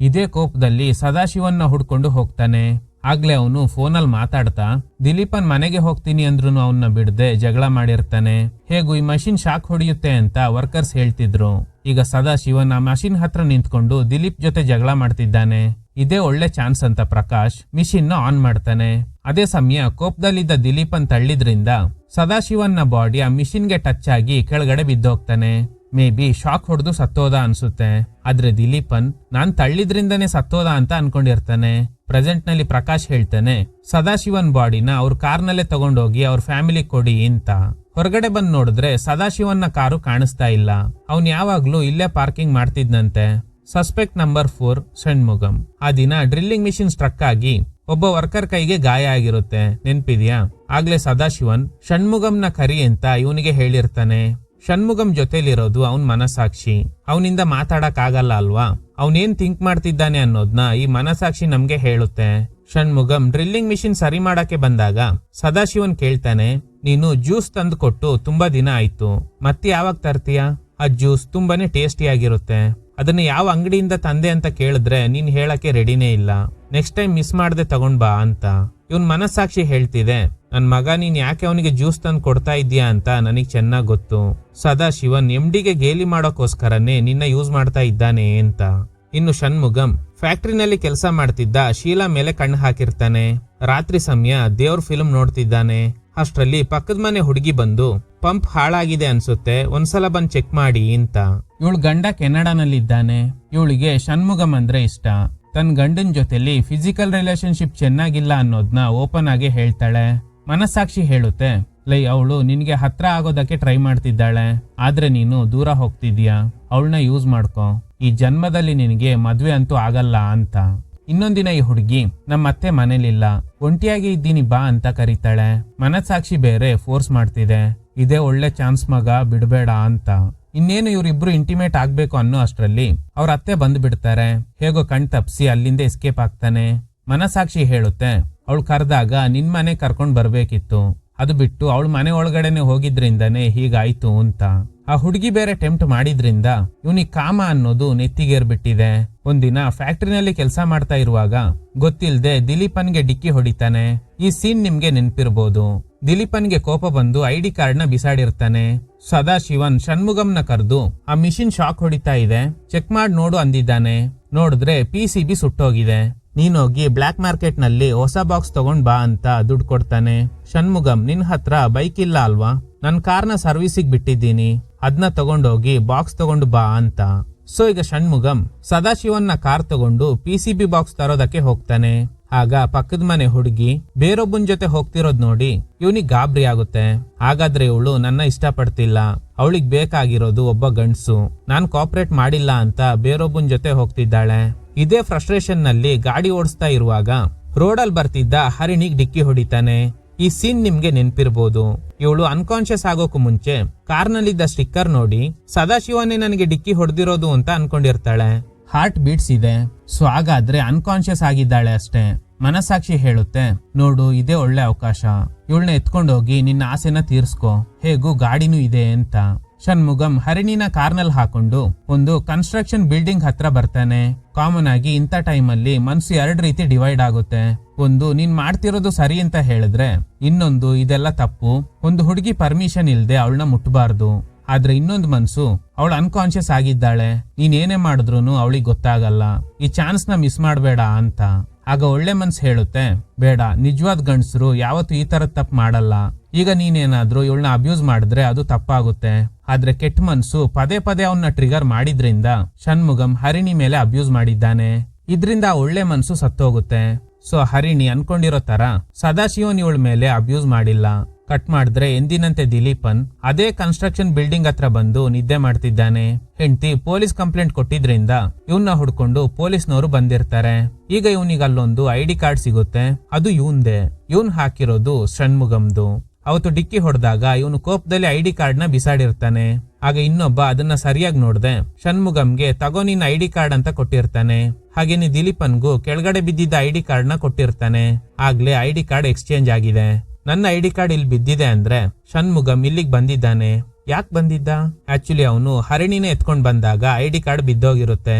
[SPEAKER 1] ಇದೇ ಕೋಪದಲ್ಲಿ ಸದಾಶಿವನ್ನ ಹುಡ್ಕೊಂಡು ಹೋಗ್ತಾನೆ. ಆಗ್ಲೇ ಅವನು ಫೋನಲ್ಲಿ ಮಾತಾಡ್ತಾ ದಿಲೀಪನ್ ಮನೆಗೆ ಹೋಗ್ತೀನಿ ಅಂದ್ರೂ ಅವನ್ನ ಬಿಡದೆ ಜಗಳ ಮಾಡಿರ್ತಾನೆ. ಹೇಗೂ ಈ ಮಷಿನ್ ಶಾಕ್ ಹೊಡೆಯುತ್ತೆ ಅಂತ ವರ್ಕರ್ಸ್ ಹೇಳ್ತಿದ್ರು. ಈಗ ಸದಾಶಿವನ್ ಆ ಮಷಿನ್ ಹತ್ರ ನಿಂತ್ಕೊಂಡು ದಿಲೀಪ್ ಜೊತೆ ಜಗಳ ಮಾಡ್ತಿದ್ದಾನೆ. ಇದೇ ಒಳ್ಳೆ ಚಾನ್ಸ್ ಅಂತ ಪ್ರಕಾಶ್ ಮಿಷಿನ್ ಆನ್ ಮಾಡ್ತಾನೆ. ಅದೇ ಸಮಯ ಕೋಪದಲ್ಲಿದ್ದ ದಿಲೀಪನ್ ತಳ್ಳಿದ್ರಿಂದ ಸದಾಶಿವನ್ನ ಬಾಡಿ ಆ ಮಿಷಿನ್ಗೆ ಟಚ್ ಆಗಿ ಕೆಳಗಡೆ ಬಿದ್ದೋಗ್ತಾನೆ. ಮೇ ಬಿ ಶಾಕ್ ಹೊಡೆದು ಸತ್ತೋದ ಅನ್ಸುತ್ತೆ. ಆದ್ರೆ ದಿಲೀಪನ್ ನಾನ್ ತಳ್ಳಿದ್ರಿಂದನೇ ಸತ್ತೋದ ಅಂತ ಅನ್ಕೊಂಡಿರ್ತಾನೆ. ಪ್ರೆಸೆಂಟ್ ನಲ್ಲಿ ಪ್ರಕಾಶ್ ಹೇಳ್ತಾನೆ ಸದಾಶಿವನ್ ಬಾಡಿನ ಅವ್ರ ಕಾರ್ನಲ್ಲೇ ತಗೊಂಡೋಗಿ ಅವ್ರ ಫ್ಯಾಮಿಲಿ ಕೊಡಿ ಅಂತ. ಹೊರಗಡೆ ಬಂದ್ ನೋಡಿದ್ರೆ ಸದಾಶಿವನ್ನ ಕಾರು ಕಾಣಿಸ್ತಾ ಇಲ್ಲ. ಅವ್ನ್ ಯಾವಾಗ್ಲೂ ಇಲ್ಲೇ ಪಾರ್ಕಿಂಗ್ ಮಾಡ್ತಿದ್ನಂತೆ. Suspect number 4 Shanmugam. ಆ ದಿನ ಡ್ರಿಲ್ಲಿಂಗ್ ಮಿಷಿನ್ ಸ್ಟ್ರಕ್ ಆಗಿ ಒಬ್ಬ ವರ್ಕರ್ ಕೈಗೆ ಗಾಯ ಆಗಿರುತ್ತೆ, ನೆನ್ಪಿದ್ಯಾ? ಆಗ್ಲೇ ಸದಾಶಿವನ್ ಷಣ್ಮುಗಂನ ಕರಿ ಅಂತ ಇವನಿಗೆ ಹೇಳಿರ್ತಾನೆ. ಷಣ್ಮುಗಂ ಜೊತೆಲಿರೋದು ಅವನ್ ಮನಸಾಕ್ಷಿ. ಅವನಿಂದ ಮಾತಾಡಕ್ ಆಗಲ್ಲ ಅಲ್ವಾ, ಅವನೇನ್ ಥಿಂಕ್ ಮಾಡ್ತಿದ್ದಾನೆ ಅನ್ನೋದ್ನ ಈ ಮನಸಾಕ್ಷಿ ನಮ್ಗೆ ಹೇಳುತ್ತೆ. ಷಣ್ಮುಗಂ ಡ್ರಿಲ್ಲಿಂಗ್ ಮಿಷಿನ್ ಸರಿ ಮಾಡಕ್ಕೆ ಬಂದಾಗ ಸದಾಶಿವನ್ ಕೇಳ್ತಾನೆ, ನೀನು ಜ್ಯೂಸ್ ತಂದು ಕೊಟ್ಟು ತುಂಬಾ ದಿನ ಆಯ್ತು, ಮತ್ತೆ ಯಾವಾಗ ತರ್ತೀಯ? ಆ ಜ್ಯೂಸ್ ತುಂಬಾನೇ ಟೇಸ್ಟಿ ಆಗಿರುತ್ತೆ. ಅದನ್ನ ಯಾವ ಅಂಗಡಿಯಿಂದ ತಂದೆ ಅಂತ ಕೇಳಿದ್ರೆ ನೀನ್ ಹೇಳಕ್ಕೆ ರೆಡಿನೇ ಇಲ್ಲ. ನೆಕ್ಸ್ಟ್ ಟೈಮ್ ಮಿಸ್ ಮಾಡದೆ ತಗೊಂಡ್ ಬಾ ಅಂತ. ಇವನ್ ಮನಸ್ಸಾಕ್ಷಿ ಹೇಳ್ತಿದೆ, ನನ್ ಮಗ ನೀನ್ ಯಾಕೆ ಅವನಿಗೆ ಜ್ಯೂಸ್ ತಂದು ಕೊಡ್ತಾ ಇದ್ಯಾ ಅಂತ ನನಗ್ ಚೆನ್ನಾಗ್ ಗೊತ್ತು. ಸದಾಶಿವನ್ MDಗೆ ಗೇಲಿ ಮಾಡೋಕೋಸ್ಕರನೇ ನಿನ್ನ ಯೂಸ್ ಮಾಡ್ತಾ ಇದ್ದಾನೆ ಅಂತ. ಇನ್ನು ಷಣ್ಮುಗಂ ಫ್ಯಾಕ್ಟ್ರಿನಲ್ಲಿ ಕೆಲಸ ಮಾಡ್ತಿದ್ದ ಶೀಲಾ ಮೇಲೆ ಕಣ್ಣು ಹಾಕಿರ್ತಾನೆ. ರಾತ್ರಿ ಸಮಯ ದೇವ್ರ ಫಿಲ್ಮ್ ನೋಡ್ತಿದ್ದಾನೆ. ಅಷ್ಟ್ರಲ್ಲಿ ಪಕ್ಕದ ಮನೆ ಹುಡುಗಿ ಬಂದು ಪಂಪ್ ಹಾಳಾಗಿದೆ ಅನ್ಸುತ್ತೆ, ಒಂದ್ಸಲ ಬಂದ್ ಚೆಕ್ ಮಾಡಿ ಅಂತ. ಇವಳು ಗಂಡ ಕೆನಡಾನಲ್ಲಿದ್ದಾನೆ. ಇವಳಿಗೆ ಷಣ್ಮುಗಂ ಅಂದ್ರೆ ಇಷ್ಟ. ತನ್ನ ಗಂಡನ್ ಜೊತೆಲಿ ಫಿಸಿಕಲ್ ರಿಲೇಶನ್ಶಿಪ್ ಚೆನ್ನಾಗಿಲ್ಲ ಅನ್ನೋದ್ನ ಓಪನ್ ಆಗಿ ಹೇಳ್ತಾಳೆ. ಮನಸ್ಸಾಕ್ಷಿ ಹೇಳುತ್ತೆ, ಲೈ ಅವಳು ನಿನ್ಗೆ ಹತ್ರ ಆಗೋದಕ್ಕೆ ಟ್ರೈ ಮಾಡ್ತಿದ್ದಾಳೆ, ಆದ್ರೆ ನೀನು ದೂರ ಹೋಗ್ತಿದ್ಯಾ. ಅವಳನ್ನ ಯೂಸ್ ಮಾಡ್ಕೊ, ಈ ಜನ್ಮದಲ್ಲಿ ನಿನಗೆ ಮದ್ವೆ ಅಂತೂ ಆಗಲ್ಲ ಅಂತ. ಇನ್ನೊಂದಿನ ಈ ಹುಡುಗಿ ನಮ್ಮತ್ತೆ ಮನೇಲಿಲ್ಲ, ಒಂಟಿಯಾಗಿ ಇದ್ದೀನಿ ಬಾ ಅಂತ ಕರೀತಾಳೆ. ಮನಸ್ಸಾಕ್ಷಿ ಬೇರೆ ಫೋರ್ಸ್ ಮಾಡ್ತಿದೆ, ಇದೇ ಒಳ್ಳೆ ಚಾನ್ಸ್ ಮಗ, ಬಿಡ್ಬೇಡ ಅಂತ. ಇನ್ನೇನು ಇವರಿಬ್ರು ಇಂಟಿಮೇಟ್ ಆಗ್ಬೇಕು ಅನ್ನೋ ಅಷ್ಟ್ರಲ್ಲಿ ಅವ್ರ ಅತ್ತೆ ಬಂದು ಬಿಡ್ತಾರೆ. ಹೇಗೋ ಕಣ್ ತಪ್ಸಿ ಅಲ್ಲಿಂದ ಎಸ್ಕೇಪ್ ಆಗ್ತಾನೆ. ಮನಸ್ಸಾಕ್ಷಿ ಹೇಳುತ್ತೆ, ಅವಳು ಕರೆದಾಗ ನಿನ್ ಮನೆ ಕರ್ಕೊಂಡ್ ಬರ್ಬೇಕಿತ್ತು, ಅದು ಬಿಟ್ಟು ಅವಳು ಮನೆ ಒಳಗಡೆನೆ ಹೋಗಿದ್ರಿಂದಾನೆ ಹೀಗಾಯ್ತು ಅಂತ. ಆ ಹುಡುಗಿ ಬೇರೆ ಟೆಂಪ್ಟ್ ಮಾಡಿದ್ರಿಂದ ಇವನಿಗೆ ಕಾಮ ಅನ್ನೋದು ನೆತ್ತಿಗೇರ್ಬಿಟ್ಟಿದೆ. ಒಂದಿನ ಫ್ಯಾಕ್ಟ್ರಿನಲ್ಲಿ ಕೆಲಸ ಮಾಡ್ತಾ ಇರುವಾಗ ಗೊತ್ತಿಲ್ದೆ ದಿಲೀಪನ್ಗೆ ಡಿಕ್ಕಿ ಹೊಡಿತಾನೆ. ಈ ಸೀನ್ ನಿಮ್ಗೆ ನೆನ್ಪಿರ್ಬೋದು. ದಿಲೀಪನ್ಗೆ ಕೋಪ ಬಂದು ID ಕಾರ್ಡ್ನ ಬಿಸಾಡಿರ್ತಾನೆ. ಸದಾಶಿವನ್ ಷಣ್ಮುಗಂನ ಕರೆದು ಆ ಮಿಷಿನ್ ಶಾಕ್ ಹೊಡಿತಾ ಇದೆ, ಚೆಕ್ ಮಾಡಿ ನೋಡು ಅಂದಿದ್ದಾನೆ. ನೋಡಿದ್ರೆ PCB ಸುಟ್ಟೋಗಿದೆ. ನೀನೋಗಿ ಬ್ಲಾಕ್ ಮಾರ್ಕೆಟ್ ನಲ್ಲಿ ಹೊಸ ಬಾಕ್ಸ್ ತಗೊಂಡ್ ಬಾ ಅಂತ ದುಡ್ಡು ಕೊಡ್ತಾನೆ. ಷಣ್ಮುಗಂ, ನಿನ್ ಹತ್ರ ಬೈಕ್ ಇಲ್ಲ ಅಲ್ವಾ, ನನ್ ಕಾರ್ನ ಸರ್ವಿಸಿಗ್ ಬಿಟ್ಟಿದ್ದೀನಿ, ಅದನ್ನ ತಗೊಂಡೋಗಿ ಬಾಕ್ಸ್ ತಗೊಂಡು ಬಾ ಅಂತ. ಸೊ ಈಗ ಷಣ್ಮುಗಂ ಸದಾಶಿವನ್ನ ಕಾರ್ ತಗೊಂಡು PCB ಬಾಕ್ಸ್ ತರೋದಕ್ಕೆ ಹೋಗ್ತಾನೆ. ಆಗ ಪಕ್ಕದ ಮನೆ ಹುಡುಗಿ ಬೇರೊಬ್ಬನ್ ಜೊತೆ ಹೋಗ್ತಿರೋದ್ ನೋಡಿ ಇವನಿಗೆ ಗಾಬರಿ ಆಗುತ್ತೆ. ಹಾಗಾದ್ರೆ ಇವಳು ನನ್ನ ಇಷ್ಟಪಡ್ತಿಲ್ಲ, ಅವಳಿಗೆ ಬೇಕಾಗಿರೋದು ಒಬ್ಬ ಗಂಡ್ಸು, ನಾನ್ ಕೋಆಪರೇಟ್ ಮಾಡಿಲ್ಲ ಅಂತ ಬೇರೊಬ್ಬನ್ ಜೊತೆ ಹೋಗ್ತಿದ್ದಾಳೆ. ಇದೇ ಫ್ರಸ್ಟ್ರೇಷನ್ ನಲ್ಲಿ ಗಾಡಿ ಓಡಿಸ್ತಾ ಇರುವಾಗ ರೋಡಲ್ಲಿ ಬರ್ತಿದ್ದ ಹರಿಣಿಗ್ ಡಿಕ್ಕಿ ಹೊಡಿತಾನೆ. ಈ ಸೀನ್ ನಿಮ್ಗೆ ನೆನ್ಪಿರ್ಬೋದು. ಇವಳು ಅನ್ಕಾನ್ಶಿಯಸ್ ಆಗೋಕು ಮುಂಚೆ ಕಾರ್ನಲ್ಲಿದ್ದ ಸ್ಟಿಕ್ಕರ್ ನೋಡಿ ಸದಾಶಿವನೇ ನನಗೆ ಡಿಕ್ಕಿ ಹೊಡೆದಿರೋದು ಅಂತ ಅನ್ಕೊಂಡಿರ್ತಾಳೆ. ಹಾರ್ಟ್ ಬೀಟ್ಸ್ ಇದೆ, ಸೊ ಹಾಗಾದ್ರೆ ಅನ್ಕಾನ್ಶಿಯಸ್ ಆಗಿದ್ದಾಳೆ ಅಷ್ಟೇ. ಮನಸ್ಸಾಕ್ಷಿ ಹೇಳುತ್ತೆ, ನೋಡು ಇದೇ ಒಳ್ಳೆ ಅವಕಾಶ, ಇವಳನ್ನ ಎತ್ಕೊಂಡೋಗಿ ನಿನ್ನ ಆಸೆನ ತೀರ್ಸ್ಕೊ, ಹೇಗೂ ಗಾಡಿನೂ ಇದೆ ಅಂತ. ಷಣ್ಮುಗಂ ಹರಿಣಿನ ಕಾರ್ನಲ್ಲಿ ಹಾಕೊಂಡು ಒಂದು ಕನ್ಸ್ಟ್ರಕ್ಷನ್ ಬಿಲ್ಡಿಂಗ್ ಹತ್ರ ಬರ್ತಾನೆ. ಕಾಮನ್ ಆಗಿ ಇಂಥ ಟೈಮಲ್ಲಿ ಮನ್ಸು 2 ರೀತಿ ಡಿವೈಡ್ ಆಗುತ್ತೆ. ಒಂದು, ನೀನ್ ಮಾಡ್ತಿರೋದು ಸರಿ ಅಂತ ಹೇಳಿದ್ರೆ, ಇನ್ನೊಂದು ಇದೆಲ್ಲ ತಪ್ಪು, ಒಂದು ಹುಡುಗಿ ಪರ್ಮಿಷನ್ ಇಲ್ದೆ ಅವಳನ್ನ ಮುಟ್ಟಬಾರ್ದು. ಆದ್ರೆ ಇನ್ನೊಂದು ಮನ್ಸು, ಅವಳು ಅನ್ಕಾನ್ಶಿಯಸ್ ಆಗಿದ್ದಾಳೆ, ನೀನ್ ಏನೇ ಮಾಡಿದ್ರು ಅವಳಿಗೆ ಗೊತ್ತಾಗಲ್ಲ, ಈ ಚಾನ್ಸ್ ನ ಮಿಸ್ ಮಾಡ್ಬೇಡ ಅಂತ. ಆಗ ಒಳ್ಳೆ ಮನ್ಸು ಹೇಳುತ್ತೆ, ಬೇಡ, ನಿಜವಾದ ಗಂಡಸರು ಯಾವತ್ತು ಈ ತರದ್ ತಪ್ಪು ಮಾಡಲ್ಲ. ಈಗ ನೀನೇನಾದ್ರೂ ಇವಳನ್ನ ಅಬ್ಯೂಸ್ ಮಾಡಿದ್ರೆ ಅದು ತಪ್ಪಾಗುತ್ತೆ. ಆದ್ರೆ ಕೆಟ್ಟ ಮನ್ಸು ಪದೇ ಪದೇ ಅವನ್ನ ಟ್ರಿಗರ್ ಮಾಡಿದ್ರಿಂದ ಷಣ್ಮುಗಂ ಹರಿಣಿ ಮೇಲೆ ಅಬ್ಯೂಸ್ ಮಾಡಿದ್ದಾನೆ. ಇದ್ರಿಂದ ಒಳ್ಳೆ ಮನ್ಸು ಸತ್ತೋಗುತ್ತೆ. ಸೊ ಹರಿಣಿ ಅನ್ಕೊಂಡಿರೋ ತರ ಸದಾಶಿವನ್ ಇವಳ ಮೇಲೆ ಅಬ್ಯೂಸ್ ಮಾಡಿಲ್ಲ, ಕಟ್ ಮಾಡಿದ್ರೆ ಎಂದಿನಂತೆ ದಿಲೀಪನ್ ಅದೇ ಕನ್ಸ್ಟ್ರಕ್ಷನ್ ಬಿಲ್ಡಿಂಗ್ ಹತ್ರ ಬಂದು ನಿದ್ದೆ ಮಾಡ್ತಿದ್ದಾನೆ. ಹೆಂಡತಿ ಪೊಲೀಸ್ ಕಂಪ್ಲೇಂಟ್ ಕೊಟ್ಟಿದ್ರಿಂದ ಇವನ್ನ ಹುಡ್ಕೊಂಡು ಪೊಲೀಸ್ನವರು ಬಂದಿರ್ತಾರೆ. ಈಗ ಇವನಿಗೆ ಅಲ್ಲೊಂದು ಐಡಿ ಕಾರ್ಡ್ ಸಿಗುತ್ತೆ. ಅದು ಇವನ್ದೇ. ಇವನ್ ಹಾಕಿರೋದು ಷಣ್ಮುಗಮ್ದು. ಅವತ್ತು ಡಿಕ್ಕಿ ಹೊಡೆದಾಗ ಇವನು ಕೋಪದಲ್ಲಿ ಐಡಿ ಕಾರ್ಡ್ ನ ಬಿಸಾಡಿರ್ತಾನೆ. ಆಗ ಇನ್ನೊಬ್ಬ ಅದನ್ನ ಸರಿಯಾಗಿ ನೋಡ್ದೆ ಷಣ್ಮುಗಮ್ಗೆ ತಗೋ ನಿನ್ನ ಐಡಿ ಕಾರ್ಡ್ ಅಂತ ಕೊಟ್ಟಿರ್ತಾನೆ. ಹಾಗೇನೆ ದಿಲೀಪನ್ಗೂ ಕೆಳಗಡೆ ಬಿದ್ದಿದ್ದ ಐಡಿ ಕಾರ್ಡ್ ನ ಕೊಟ್ಟಿರ್ತಾನೆ. ಆಗ್ಲೇ ಐಡಿ ಕಾರ್ಡ್ ಎಕ್ಸ್ಚೇಂಜ್ ಆಗಿದೆ. ನನ್ನ ಐಡಿ ಕಾರ್ಡ್ ಇಲ್ಲಿ ಬಿದ್ದಿದೆ ಅಂದ್ರೆ ಷಣ್ಮುಗಮ್ ಇಲ್ಲಿಗೆ ಬಂದಿದ್ದಾನೆ. ಯಾಕೆ ಬಂದಿದ್ದ? ಆಕ್ಚುಲಿ ಅವನು ಹರಿಣಿನೇ ಎತ್ಕೊಂಡ್ ಬಂದಾಗ ಐಡಿ ಕಾರ್ಡ್ ಬಿದ್ದೋಗಿರುತ್ತೆ.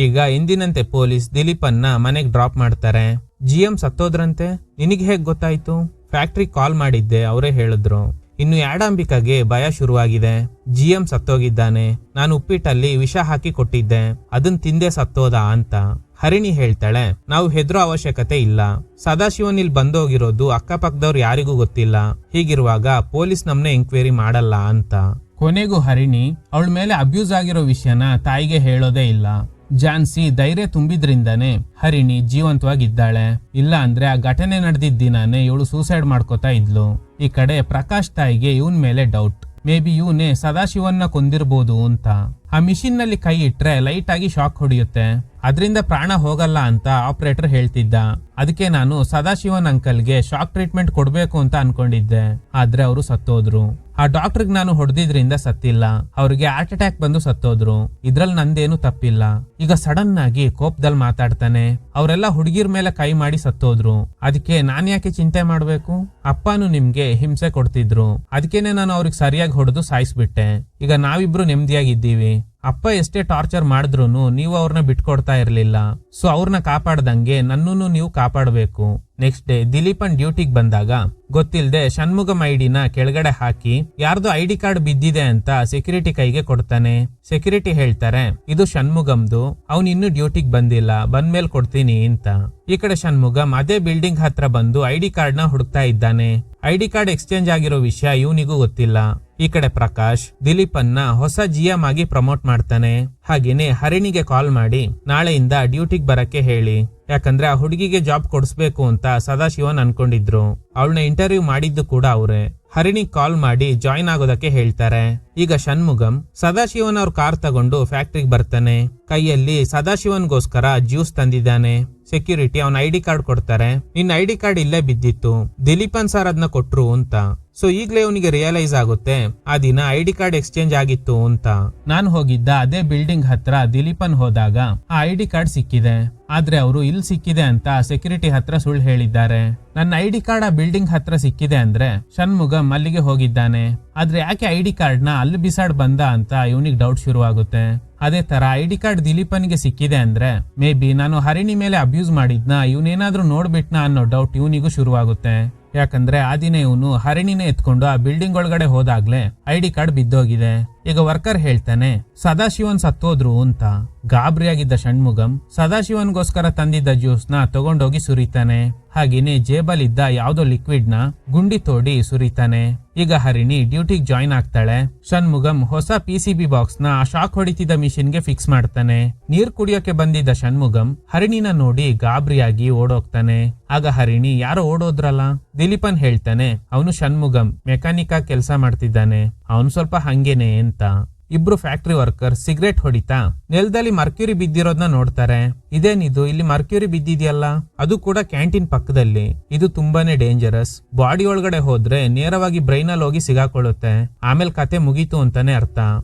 [SPEAKER 1] ಈಗ ಎಂದಿನಂತೆ ಪೊಲೀಸ್ ದಿಲೀಪನ್ನ ಮನೆಗ್ ಡ್ರಾಪ್ ಮಾಡ್ತಾರೆ. GM ಸತ್ತೋದ್ರಂತೆ. ನಿನಗೆ ಹೇಗ್ ಗೊತ್ತಾಯ್ತು? ಫ್ಯಾಕ್ಟ್ರಿ ಕಾಲ್ ಮಾಡಿದ್ದೆ, ಅವರೇ ಹೇಳಿದ್ರು. ಇನ್ನು ಯಾಡಂಬಿಕಾಗೆ ಭಯ ಶುರುವಾಗಿದೆ. GM ಸತ್ತೋಗಿದ್ದಾನೆ. ನಾನು ಉಪ್ಪಿಟ್ಟಲ್ಲಿ ವಿಷ ಹಾಕಿ ಕೊಟ್ಟಿದ್ದೆ, ಅದನ್ ತಿಂದೆ ಸತ್ತೋದ ಅಂತ. ಹರಿಣಿ ಹೇಳ್ತಾಳೆ, ನಾವು ಹೆದರೋ ಅವಶ್ಯಕತೆ ಇಲ್ಲ. ಸದಾಶಿವನ್ ಇಲ್ಲಿ ಬಂದೋಗಿರೋದು ಅಕ್ಕಪಕ್ಕದವ್ರು ಯಾರಿಗೂ ಗೊತ್ತಿಲ್ಲ. ಹೀಗಿರುವಾಗ ಪೊಲೀಸ್ ನಮ್ನೆ ಎಂಕ್ವೈರಿ ಮಾಡಲ್ಲ ಅಂತ. ಕೊನೆಗೂ ಹರಿಣಿ ಅವಳ ಮೇಲೆ ಅಬ್ಯೂಸ್ ಆಗಿರೋ ವಿಷಯನ ತಾಯಿಗೆ ಹೇಳೋದೇ ಇಲ್ಲ. ಜಾನ್ಸಿ ಧೈರ್ಯ ತುಂಬಿದ್ರಿಂದಾನೆ ಹರಿಣಿ ಜೀವಂತವಾಗಿದ್ದಾಳೆ. ಇಲ್ಲ ಅಂದ್ರೆ ಆ ಘಟನೆ ನಡೆದಿದ್ದ ದಿನಾನೇ ಇವಳು ಸೂಸೈಡ್ ಮಾಡ್ಕೋತಾ ಇದ್ಲು. ಈ ಕಡೆ ಪ್ರಕಾಶ್ ತಾಯಿಗೆ ಇವನ್ ಮೇಲೆ ಡೌಟ್. ಮೇ ಬಿ ಇವನೇ ಸದಾಶಿವನ್ನ ಕೊಂದಿರ್ಬೋದು ಅಂತ. ಆ ಮಿಷಿನ್ ನಲ್ಲಿ ಕೈ ಇಟ್ರೆ ಲೈಟ್ ಆಗಿ ಶಾಕ್ ಹೊಡೆಯುತ್ತೆ. ಅದರಿಂದ ಪ್ರಾಣ ಹೋಗಲ್ಲ ಅಂತ ಆಪರೇಟರ್ ಹೇಳ್ತಿದ್ದ. ಅದಕ್ಕೆ ನಾನು ಸದಾಶಿವನ್ ಅಂಕಲ್ಗೆ ಶಾಕ್ ಟ್ರೀಟ್ಮೆಂಟ್ ಕೊಡ್ಬೇಕು ಅಂತ ಅನ್ಕೊಂಡಿದ್ದೆ. ಆದ್ರೆ ಅವರು ಸತ್ತೋದ್ರು. ಆ ಡಾಕ್ಟರ್ಗೆ ನಾನು ಹೊಡೆದಿದ್ರಿಂದ ಸತ್ತಿಲ್ಲ, ಅವ್ರಿಗೆ ಹಾರ್ಟ್ ಅಟ್ಯಾಕ್ ಬಂದು ಸತ್ತೋದ್ರು. ಇದ್ರಲ್ಲಿ ನಂದೇನು ತಪ್ಪಿಲ್ಲ. ಈಗ ಸಡನ್ ಆಗಿ ಕೋಪದಲ್ಲಿ ಮಾತಾಡ್ತಾನೆ, ಅವರೆಲ್ಲ ಹುಡುಗಿರ್ ಮೇಲೆ ಕೈ ಮಾಡಿ ಸತ್ತೋದ್ರು, ಅದಕ್ಕೆ ನಾನ್ ಯಾಕೆ ಚಿಂತೆ ಮಾಡ್ಬೇಕು? ಅಪ್ಪನು ನಿಮ್ಗೆ ಹಿಂಸೆ ಕೊಡ್ತಿದ್ರು, ಅದಕ್ಕೇನೆ ನಾನು ಅವ್ರಿಗೆ ಸರಿಯಾಗಿ ಹೊಡೆದು ಸಾಯಿಸ್ಬಿಟ್ಟೆ. ಈಗ ನಾವಿಬ್ರು ನೆಮ್ಮದಿಯಾಗಿದ್ದೀವಿ. ಅಪ್ಪ ಎಷ್ಟೇ ಟಾರ್ಚರ್ ಮಾಡಿದ್ರು ನೀವು ಅವ್ರನ್ನ ಬಿಟ್ಕೊಡ್ತಾ ಇರ್ಲಿಲ್ಲ. ಸೊ ಅವ್ರನ್ನ ಕಾಪಾಡ್ದಂಗೆ ನನ್ನನ್ನು ನೀವು ಕಾಪಾಡಬೇಕು. ನೆಕ್ಸ್ಟ್ ಡೇ ದಿಲೀಪನ್ ಡ್ಯೂಟಿಗೆ ಬಂದಾಗ ಗೊತ್ತಿಲ್ಲದೆ ಷಣ್ಮುಗಮ್ ಐಡಿನ ಕೆಳಗಡೆ ಹಾಕಿ ಯಾರ್ದು ಐಡಿ ಕಾರ್ಡ್ ಬಿದ್ದಿದೆ ಅಂತ ಸೆಕ್ಯೂರಿಟಿ ಕೈಗೆ ಕೊಡ್ತಾನೆ. ಸೆಕ್ಯೂರಿಟಿ ಹೇಳ್ತಾರೆ, ಇದು ಷಣ್ಮುಗಮ್ದು, ಅವ್ನು ಇನ್ನೂ ಡ್ಯೂಟಿಗೆ ಬಂದಿಲ್ಲ, ಬಂದ್ಮೇಲೆ ಕೊಡ್ತೀನಿ ಅಂತ. ಈ ಕಡೆ ಷಣ್ಮುಗಮ್ ಅದೇ ಬಿಲ್ಡಿಂಗ್ ಹತ್ರ ಬಂದು ಐಡಿ ಕಾರ್ಡ್ ನ ಹುಡುಕ್ತಾ ಇದ್ದಾನೆ. ಐಡಿ ಕಾರ್ಡ್ ಎಕ್ಸ್ಚೇಂಜ್ ಆಗಿರೋ ವಿಷಯ ಇವನಿಗೂ ಗೊತ್ತಿಲ್ಲ. ಈ ಕಡೆ ಪ್ರಕಾಶ್ ದಿಲೀಪನ್ನ ಹೊಸ GM ಆಗಿ ಪ್ರಮೋಟ್ ಮಾಡ್ತಾನೆ. ಹಾಗೇನೆ ಹರಿಣಿಗೆ ಕಾಲ್ ಮಾಡಿ ನಾಳೆಯಿಂದ ಡ್ಯೂಟಿಗೆ ಬರಕ್ಕೆ ಹೇಳಿ, ಯಾಕಂದ್ರೆ ಆ ಹುಡುಗಿಗೆ ಜಾಬ್ ಕೊಡಿಸ್ಬೇಕು ಅಂತ ಸದಾಶಿವನ್ ಅನ್ಕೊಂಡಿದ್ರು. ಅವಳನ್ನ ಇಂಟರ್ವ್ಯೂ ಮಾಡಿದ್ದು ಕೂಡ ಅವ್ರೆ. ಹರಿಣಿ ಕಾಲ್ ಮಾಡಿ ಜಾಯಿನ್ ಆಗೋದಕ್ಕೆ ಹೇಳ್ತಾರೆ. ಈಗ ಷಣ್ಮುಗಮ್ ಸದಾಶಿವನ್ ಅವ್ರ ಕಾರ್ ತಗೊಂಡು ಫ್ಯಾಕ್ಟ್ರಿಗೆ ಬರ್ತಾನೆ. ಕೈಯಲ್ಲಿ ಸದಾಶಿವನ್ಗೋಸ್ಕರ ಜ್ಯೂಸ್ ತಂದಿದ್ದಾನೆ. ಸೆಕ್ಯೂರಿಟಿ ಅವನ ಐಡಿ ಕಾರ್ಡ್ ಕೊಡ್ತಾರೆ. ನಿನ್ನ ಐಡಿ ಕಾರ್ಡ್ ಇಲ್ಲೇ ಬಿದ್ದಿತ್ತು, ದಿಲೀಪನ್ ಸರ್ ಅದನ್ನ ಕೊಟ್ರು ಅಂತ. ಸೊ ಈಗ್ಲೇ ಅವನಿಗೆ ರಿಯಲೈಸ್ ಆಗುತ್ತೆ ಆ ದಿನ ಐಡಿ ಕಾರ್ಡ್ ಎಕ್ಸ್ಚೇಂಜ್ ಆಗಿತ್ತು ಅಂತ. ನಾನು ಹೋಗಿದ್ದ ಅದೇ ಬಿಲ್ಡಿಂಗ್ ಹತ್ರ ದಿಲೀಪನ್ ಹೋದಾಗ ಆ ಐಡಿ ಕಾರ್ಡ್ ಸಿಕ್ಕಿದೆ. ಆದ್ರೆ ಅವರು ಇಲ್ಲಿ ಸಿಕ್ಕಿದೆ ಅಂತ ಸೆಕ್ಯೂರಿಟಿ ಹತ್ರ ಸುಳ್ಳು ಹೇಳಿದ್ದಾರೆ. ನನ್ನ ಐಡಿ ಕಾರ್ಡ್ ಆ ಬಿಲ್ಡಿಂಗ್ ಹತ್ರ ಸಿಕ್ಕಿದೆ ಅಂದ್ರೆ ಷಣ್ಮುಗಮ್ ಅಲ್ಲಿಗೆ ಹೋಗಿದ್ದಾನೆ. ಆದ್ರೆ ಯಾಕೆ ಐಡಿ ಕಾರ್ಡ್ ನ ಅಲ್ಲಿ ಬಿಸಾಡ್ ಬಂದ ಅಂತ ಇವನಿಗೆ ಡೌಟ್ ಶುರು ಆಗುತ್ತೆ. ಅದೇ ತರ ಐಡಿ ಕಾರ್ಡ್ ದಿಲೀಪನ್ಗೆ ಸಿಕ್ಕಿದೆ ಅಂದ್ರೆ ಮೇ ಬಿ ನಾನು ಹರಿಣಿ ಮೇಲೆ ಅಬ್ಯೂಸ್ ಮಾಡಿದ್ನ ಇವನೇನಾದ್ರೂ ನೋಡ್ಬಿಟ್ನಾ ಅನ್ನೋ ಡೌಟ್ ಇವನಿಗೂ ಶುರುವಾಗುತ್ತೆ. ಯಾಕಂದ್ರೆ ಆ ದಿನ ಇವನು ಹರಿಣಿನೇ ಎತ್ಕೊಂಡು ಆ ಬಿಲ್ಡಿಂಗ್ ಒಳಗಡೆ ಹೋದಾಗ್ಲೇ ಐಡಿ ಕಾರ್ಡ್ ಬಿದ್ದೋಗಿದೆ. ಈಗ ವರ್ಕರ್ ಹೇಳ್ತಾನೆ ಸದಾಶಿವನ್ ಸತ್ತೋದ್ರು ಅಂತ. ಗಾಬರಿಯಾಗಿದ್ದ ಷಣ್ಮುಗಮ್ ಸದಾಶಿವನ್ಗೋಸ್ಕರ ತಂದಿದ್ದ ಜ್ಯೂಸ್ ನ ತಗೊಂಡೋಗಿ ಸುರಿತಾನೆ. ಹಾಗೇನೆ ಜೇಬಲಿದ್ದ ಯಾವ್ದೋ ಲಿಕ್ವಿಡ್ ನ ಗುಂಡಿ ತೋಡಿ ಸುರಿತಾನೆ. ಈಗ ಹರಿಣಿ ಡ್ಯೂಟಿಗೆ ಜಾಯಿನ್ ಆಗ್ತಾಳೆ. ಷಣ್ಮುಗಮ್ ಹೊಸ PCB ಬಾಕ್ಸ್ ನ ಶಾಕ್ ಹೊಡಿತಿದ್ದ ಮಿಷಿನ್ ಗೆ ಫಿಕ್ಸ್ ಮಾಡ್ತಾನೆ. ನೀರ್ ಕುಡಿಯೋಕೆ ಬಂದಿದ್ದ ಷಣ್ಮುಗಮ್ ಹರಿಣಿನ ನೋಡಿ ಗಾಬರಿಯಾಗಿ ಓಡೋಗ್ತಾನೆ. ಆಗ ಹರಿಣಿ ಯಾರೋ ಓಡೋದ್ರಲ್ಲ. ದಿಲೀಪನ್ ಹೇಳ್ತಾನೆ ಅವನು ಷಣ್ಮುಗಮ್ ಮೆಕ್ಯಾನಿಕ್ ಆಗಿ ಕೆಲಸ ಮಾಡ್ತಿದ್ದಾನೆ, ಅವನು ಸ್ವಲ್ಪ ಹಂಗೇನೆ ಅಂತ. ಇಬ್ರು ಫ್ಯಾಕ್ಟರಿ ವರ್ಕರ್ ಸಿಗರೇಟ್ ಹೊಡಿತಾ ನೆಲದಲ್ಲಿ ಮರ್ಕ್ಯೂರಿ ಬಿದ್ದಿರೋದನ್ನ ನೋಡ್ತಾರೆ. ಇದೇನಿದು, ಇಲ್ಲಿ ಮರ್ಕ್ಯೂರಿ ಬಿದ್ದಿದ್ಯಲ್ಲ, ಅದು ಕೂಡ ಕ್ಯಾಂಟೀನ್ ಪಕ್ಕದಲ್ಲಿ. ಇದು ತುಂಬಾನೇ ಡೇಂಜರಸ್. ಬಾಡಿ ಒಳಗಡೆ ಹೋದ್ರೆ ನೇರವಾಗಿ ಬ್ರೈನ್ ಅಲ್ಲಿ ಹೋಗಿ ಸಿಗಾಕೊಳ್ಳುತ್ತೆ. ಆಮೇಲೆ ಕತೆ ಮುಗೀತು ಅಂತಾನೆ ಅರ್ಥ.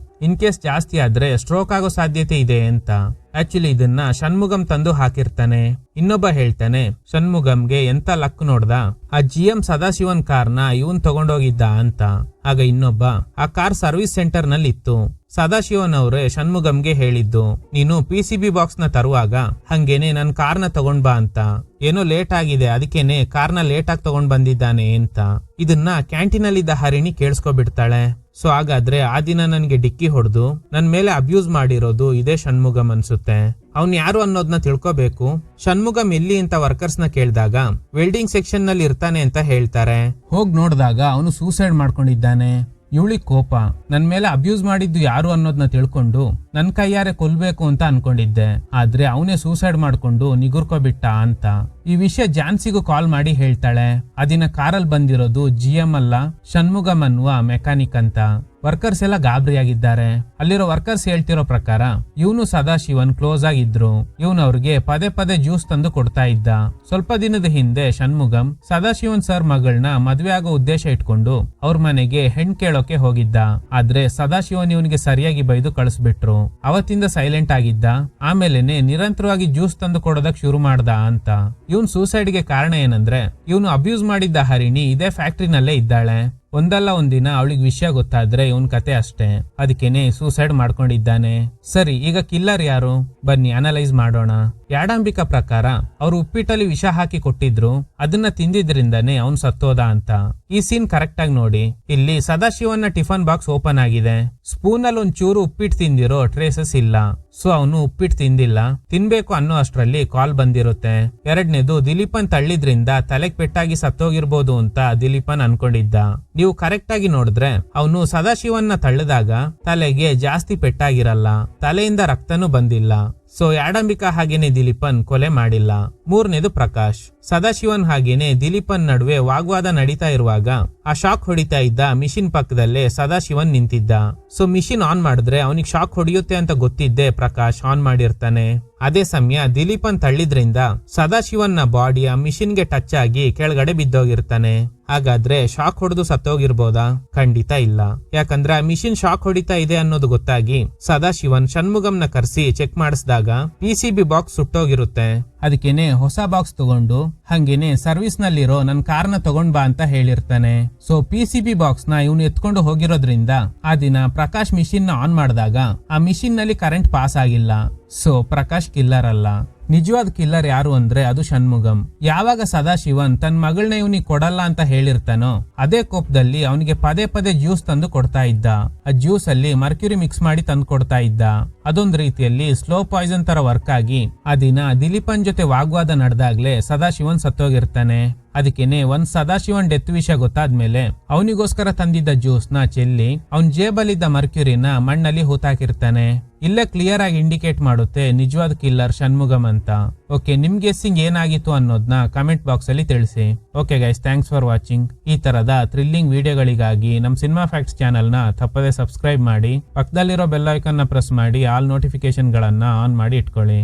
[SPEAKER 1] ಇನ್ ಕೇಸ್ ಜಾಸ್ತಿ ಆದ್ರೆ ಸ್ಟ್ರೋಕ್ ಆಗೋ ಸಾಧ್ಯತೆ ಇದೆ ಅಂತ. ಆಕ್ಚುಲಿ ಇದನ್ನ ಷಣ್ಮುಗಮ್ ತಂದು ಹಾಕಿರ್ತಾನೆ. ಇನ್ನೊಬ್ಬ ಹೇಳ್ತಾನೆ ಷಣ್ಮುಗಮ್ಗೆ ಎಂತ ಲಕ್ ನೋಡ್ದ, ಆ GM ಸದಾಶಿವನ್ ಕಾರ್ನ ಇವನ್ ತಗೊಂಡೋಗಿದ್ದ ಅಂತ. ಆಗ ಇನ್ನೊಬ್ಬ ಆ ಕಾರ್ ಸರ್ವಿಸ್ ಸೆಂಟರ್ ನಲ್ಲಿ ಇತ್ತು. ಸದಾಶಿವನ್ ಅವರೇ ಷಣ್ಮುಗಮ್ಗೆ ಹೇಳಿದ್ದು, ನೀನು PCB ಬಾಕ್ಸ್ ನ ತರುವಾಗ ಹಂಗೇನೆ ನನ್ ಕಾರ್ನ ತಗೊಂಡ್ ಬಾ ಅಂತ. ಏನೋ ಲೇಟ್ ಆಗಿದೆ ಅದಕ್ಕೇನೆ ಕಾರ್ನ ಲೇಟ್ ಆಗಿ ತಗೊಂಡ್ ಬಂದಿದ್ದಾನೆ ಅಂತ. ಇದನ್ನ ಕ್ಯಾಂಟೀನ್ ಅಲ್ಲಿದ್ದ ಹರಿಣಿ ಕೇಳಿಸ್ಕೊಬಿಡ್ತಾಳೆ. ಸೊ ಹಾಗಾದ್ರೆ ಆ ದಿನ ನನ್ಗೆ ಡಿಕ್ಕಿ ಹೊಡೆದು ನನ್ ಮೇಲೆ ಅಬ್ಯೂಸ್ ಮಾಡಿರೋದು ಇದೇ ಷಣ್ಮುಗಮ್ ಅನ್ಸುತ್ತೆ. ಅವ್ನ್ ಯಾರು ಅನ್ನೋದನ್ನ ತಿಳ್ಕೋಬೇಕು. ಷಣ್ಮುಗಮ್ ಎಲ್ಲಿ ಅಂತ ವರ್ಕರ್ಸ್ ನ ಕೇಳಿದಾಗ ವೆಲ್ಡಿಂಗ್ ಸೆಕ್ಷನ್ ನಲ್ಲಿ ಇರ್ತಾನೆ ಅಂತ ಹೇಳ್ತಾರೆ. ಹೋಗ್ ನೋಡಿದಾಗ ಅವನು ಸೂಸೈಡ್ ಮಾಡ್ಕೊಂಡಿದ್ದಾನೆ. ಇವಳಿ ಕೋಪ, ನನ್ ಮೇಲೆ ಅಬ್ಯೂಸ್ ಮಾಡಿದ್ದು ಯಾರು ಅನ್ನೋದನ್ನ ತಿಳ್ಕೊಂಡು ನನ್ ಕೈಯಾರೆ ಕೊಲ್ಬೇಕು ಅಂತ ಅನ್ಕೊಂಡಿದ್ದೆ, ಆದ್ರೆ ಅವನೇ ಸೂಸೈಡ್ ಮಾಡ್ಕೊಂಡು ನಿಗುರ್ಕೋಬಿಟ್ಟ ಅಂತ. ಈ ವಿಷಯ ಜಾನ್ಸಿಗೂ ಕಾಲ್ ಮಾಡಿ ಹೇಳ್ತಾಳೆ. ಆ ದಿನ ಕಾರಲ್ಲಿ ಬಂದಿರೋದು GM ಅಲ್ಲ, ಷಣ್ಮುಗಂ ಅನ್ನುವ ಮೆಕ್ಯಾನಿಕ್ ಅಂತ. ವರ್ಕರ್ಸ್ ಎಲ್ಲ ಗಾಬರಿಯಾಗಿದ್ದಾರೆ. ಅಲ್ಲಿರೋ ವರ್ಕರ್ಸ್ ಹೇಳ್ತಿರೋ ಪ್ರಕಾರ ಇವನು ಸದಾಶಿವನ್ ಕ್ಲೋಸ್ ಆಗಿದ್ರು. ಇವನು ಅವ್ರಿಗೆ ಪದೇ ಪದೇ ಜ್ಯೂಸ್ ತಂದು ಕೊಡ್ತಾ ಇದ್ದ. ಸ್ವಲ್ಪ ದಿನದ ಹಿಂದೆ ಷಣ್ಮುಗಂ ಸದಾಶಿವನ್ ಸರ್ ಮಗಳನ್ನ ಮದ್ವೆ ಆಗೋ ಉದ್ದೇಶ ಇಟ್ಕೊಂಡು ಅವ್ರ ಮನೆಗೆ ಹೆಣ್ ಕೇಳೋಕೆ ಹೋಗಿದ್ದ. ಆದ್ರೆ ಸದಾಶಿವನ್ ಇವನಿಗೆ ಸರಿಯಾಗಿ ಬೈದು ಕಳಿಸ್ಬಿಟ್ರು. ಅವತ್ತಿಂದ ಸೈಲೆಂಟ್ ಆಗಿದ್ದ. ಆಮೇಲೆನೆ ನಿರಂತರವಾಗಿ ಜ್ಯೂಸ್ ತಂದು ಕೊಡೋದಕ್ ಶುರು ಮಾಡ್ದ ಅಂತ. ಇವನ್ ಸೂಸೈಡ್ಗೆ ಕಾರಣ ಏನಂದ್ರೆ ಇವನು ಅಬ್ಯೂಸ್ ಮಾಡಿದ್ದ ಹರಿಣಿ ಇದೇ ಫ್ಯಾಕ್ಟ್ರಿನಲ್ಲೇ ಇದ್ದಾಳೆ. ಒಂದಲ್ಲ ಒಂದಿನ ಅವಳಿಗೆ ವಿಷಯ ಗೊತ್ತಾದ್ರೆ ಇವನ್ ಕತೆ ಅಷ್ಟೇ. ಅದಕ್ಕೇನೆ ಸೂಸೈಡ್ ಮಾಡ್ಕೊಂಡಿದ್ದಾನೆ. ಸರಿ, ಈಗ ಕಿಲ್ಲರ್ ಯಾರು? ಬನ್ನಿ ಅನಲೈಸ್ ಮಾಡೋಣ. ಯಾಡಂಬಿಕಾ ಪ್ರಕಾರ ಅವ್ರು ಉಪ್ಪಿಟ್ಟಲ್ಲಿ ವಿಷ ಹಾಕಿ ಕೊಟ್ಟಿದ್ರು, ಅದನ್ನ ತಿಂದಿದ್ರಿಂದಾನೆ ಅವ್ನ್ ಸತ್ತೋದ ಅಂತ. ಈ ಸೀನ್ ಕರೆಕ್ಟ್ ಆಗಿ ನೋಡಿ. ಇಲ್ಲಿ ಸದಾಶಿವನ್ನ ಟಿಫನ್ ಬಾಕ್ಸ್ ಓಪನ್ ಆಗಿದೆ. ಸ್ಪೂನ್ ಅಲ್ಲಿ ಒಂಚೂರು ಉಪ್ಪಿಟ್ಟು ತಿಂದಿರೋ ಟ್ರೇಸಸ್ ಇಲ್ಲ. ಸೊ ಅವನು ಉಪ್ಪಿಟ್ಟು ತಿಂದಿಲ್ಲ. ತಿನ್ಬೇಕು ಅನ್ನೋ ಅಷ್ಟ್ರಲ್ಲಿ ಕಾಲ್ ಬಂದಿರುತ್ತೆ. ಎರಡನೇದು, ದಿಲೀಪನ್ ತಳ್ಳಿದ್ರಿಂದ ತಲೆಗ್ ಪೆಟ್ಟಾಗಿ ಸತ್ತೋಗಿರ್ಬೋದು ಅಂತ ದಿಲೀಪನ್ ಅನ್ಕೊಂಡಿದ್ದ. ನೀವು ಕರೆಕ್ಟ್ ಆಗಿ ನೋಡಿದ್ರೆ ಅವನು ಸದಾಶಿವನ್ನ ತಳ್ಳಿದಾಗ ತಲೆಗೆ ಜಾಸ್ತಿ ಪೆಟ್ಟಾಗಿರಲ್ಲ, ತಲೆಯಿಂದ ರಕ್ತನೂ ಬಂದಿಲ್ಲ. ಸೊ ಯಾಡಂಬಿಕಾ ಹಾಗೇನೆ ದಿಲೀಪನ್ ಕೊಲೆ ಮಾಡಿಲ್ಲ. ಮೂರನೇದು ಪ್ರಕಾಶ್. ಸದಾಶಿವನ್ ಹಾಗೇನೆ ದಿಲೀಪನ್ ನಡುವೆ ವಾಗ್ವಾದ ನಡೀತಾ ಇರುವಾಗ ಆ ಶಾಕ್ ಹೊಡಿತಾ ಇದ್ದ ಮಿಷಿನ್ ಪಕ್ಕದಲ್ಲೇ ಸದಾಶಿವನ್ ನಿಂತಿದ್ದ. ಸೊ ಮಿಷಿನ್ ಆನ್ ಮಾಡಿದ್ರೆ ಅವನಿಗೆ ಶಾಕ್ ಹೊಡಿಯುತ್ತೆ ಅಂತ ಗೊತ್ತಿದ್ದೆ ಪ್ರಕಾಶ್ ಆನ್ ಮಾಡಿರ್ತಾನೆ. ಅದೇ ಸಮಯ ದಿಲೀಪನ್ ತಳ್ಳಿದ್ರಿಂದ ಸದಾಶಿವನ್ನ ಬಾಡಿ ಆ ಮಿಷಿನ್ಗೆ ಟಚ್ ಆಗಿ ಕೆಳಗಡೆ ಬಿದ್ದೋಗಿರ್ತಾನೆ. ಹಾಗಾದ್ರೆ ಶಾಕ್ ಹೊಡೆದು ಸತ್ತೋಗಿರ್ಬೋದಾ? ಖಂಡಿತ ಇಲ್ಲ. ಯಾಕಂದ್ರೆ ಆ ಮಿಷಿನ್ ಶಾಕ್ ಹೊಡಿತಾ ಇದೆ ಅನ್ನೋದು ಗೊತ್ತಾಗಿ ಸದಾಶಿವನ್ ಷಣ್ಮುಗಂನ ಕರೆಸಿ ಚೆಕ್ ಮಾಡಿಸಿದಾಗ PCB ಬಾಕ್ಸ್ ಸುಟ್ಟೋಗಿರುತ್ತೆ. ಅದಕ್ಕೇನೆ ಹೊಸ ಬಾಕ್ಸ್ ತಗೊಂಡು ಹಂಗೇನೆ ಸರ್ವಿಸ್ ನಲ್ಲಿರೋ ನನ್ ಕಾರ್ನ ತಗೊಂಡ್ ಬಾ ಅಂತ ಹೇಳಿರ್ತಾನೆ. ಸೊ PCB ಬಾಕ್ಸ್ ನ ಇವನು ಎತ್ಕೊಂಡು ಹೋಗಿರೋದ್ರಿಂದ ಆ ದಿನ ಪ್ರಕಾಶ್ ಮಿಷಿನ್ ನ ಆನ್ ಮಾಡಿದಾಗ ಆ ಮಿಷಿನ್ ನಲ್ಲಿ ಕರೆಂಟ್ ಪಾಸ್ ಆಗಿಲ್ಲ. ಸೊ ಪ್ರಕಾಶ್ ಕಿಲ್ಲರ್ ಅಲ್ಲ. ನಿಜವಾದ ಕಿಲ್ಲರ್ ಯಾರು ಅಂದ್ರೆ ಅದು ಷಣ್ಮುಗಂ. ಯಾವಾಗ ಸದಾಶಿವನ್ ತನ್ನ ಮಗಳನ್ನ ಇವನಿಗೆ ಕೊಡಲ್ಲ ಅಂತ ಹೇಳಿರ್ತಾನೋ ಅದೇ ಕೋಪದಲ್ಲಿ ಅವನಿಗೆ ಪದೇ ಪದೇ ಜ್ಯೂಸ್ ತಂದು ಕೊಡ್ತಾ ಇದ್ದ. ಆ ಜ್ಯೂಸ್ ಅಲ್ಲಿ ಮರ್ಕ್ಯೂರಿ ಮಿಕ್ಸ್ ಮಾಡಿ ತಂದು ಕೊಡ್ತಾ ಇದ್ದ. ಅದೊಂದ್ ರೀತಿಯಲ್ಲಿ ಸ್ಲೋ ಪಾಯ್ಸನ್ ತರ ವರ್ಕ್ ಆಗಿ ಆ ದಿನ ದಿಲೀಪನ್ ಜೊತೆ ವಾಗ್ವಾದ ನಡೆದಾಗ್ಲೇ ಸದಾಶಿವನ್ ಸತ್ತೋಗಿರ್ತಾನೆ. ಅದಕ್ಕೇನೆ ಒಂದ್ ಸದಾಶಿವನ್ ಡೆತ್ ವಿಷಯ ಗೊತ್ತಾದ್ಮೇಲೆ ಅವನಿಗೋಸ್ಕರ ತಂದಿದ್ದ ಜ್ಯೂಸ್ ನ ಚೆಲ್ಲಿ ಅವನ್ ಜೇಬಲ್ಲಿದ್ದ ಮರ್ಕ್ಯೂರಿನ ಮಣ್ಣಲ್ಲಿ ಹೂತಾಕಿರ್ತಾನೆ. ಇಲ್ಲೇ ಕ್ಲಿಯರ್ ಆಗಿ ಇಂಡಿಕೇಟ್ ಮಾಡುತ್ತೆ ನಿಜವಾದ ಕಿಲ್ಲರ್ ಷಣ್ಮುಗಂ ಅಂತ. ಓಕೆ, ನಿಮ್ ಗೆಸ್ಸಿಂಗ್ ಏನಾಗಿತ್ತು ಅನ್ನೋದನ್ನ ಕಮೆಂಟ್ ಬಾಕ್ಸ್ ಅಲ್ಲಿ ತಿಳಿಸಿ. Okay guys, thanks for watching. ಈ ತರದ ಥ್ರಿಲ್ಲಿಂಗ್ ವಿಡಿಯೋಗಳಿಗಾಗಿ ನಮ್ ಸಿನಿಮಾ ಫ್ಯಾಕ್ಟ್ಸ್ ಚಾನೆಲ್ ನ ತಪ್ಪದೆ ಸಬ್ಸ್ಕ್ರೈಬ್ ಮಾಡಿ. ಪಕ್ಕದಲ್ಲಿರೋ ಬೆಲ್ ಐಕಾನ್ ನ ಪ್ರೆಸ್ ಮಾಡಿ ಆಲ್ ನೋಟಿಫಿಕೇಶನ್ ಗಳನ್ನ ಆನ್ ಮಾಡಿ ಇಟ್ಕೊಳ್ಳಿ.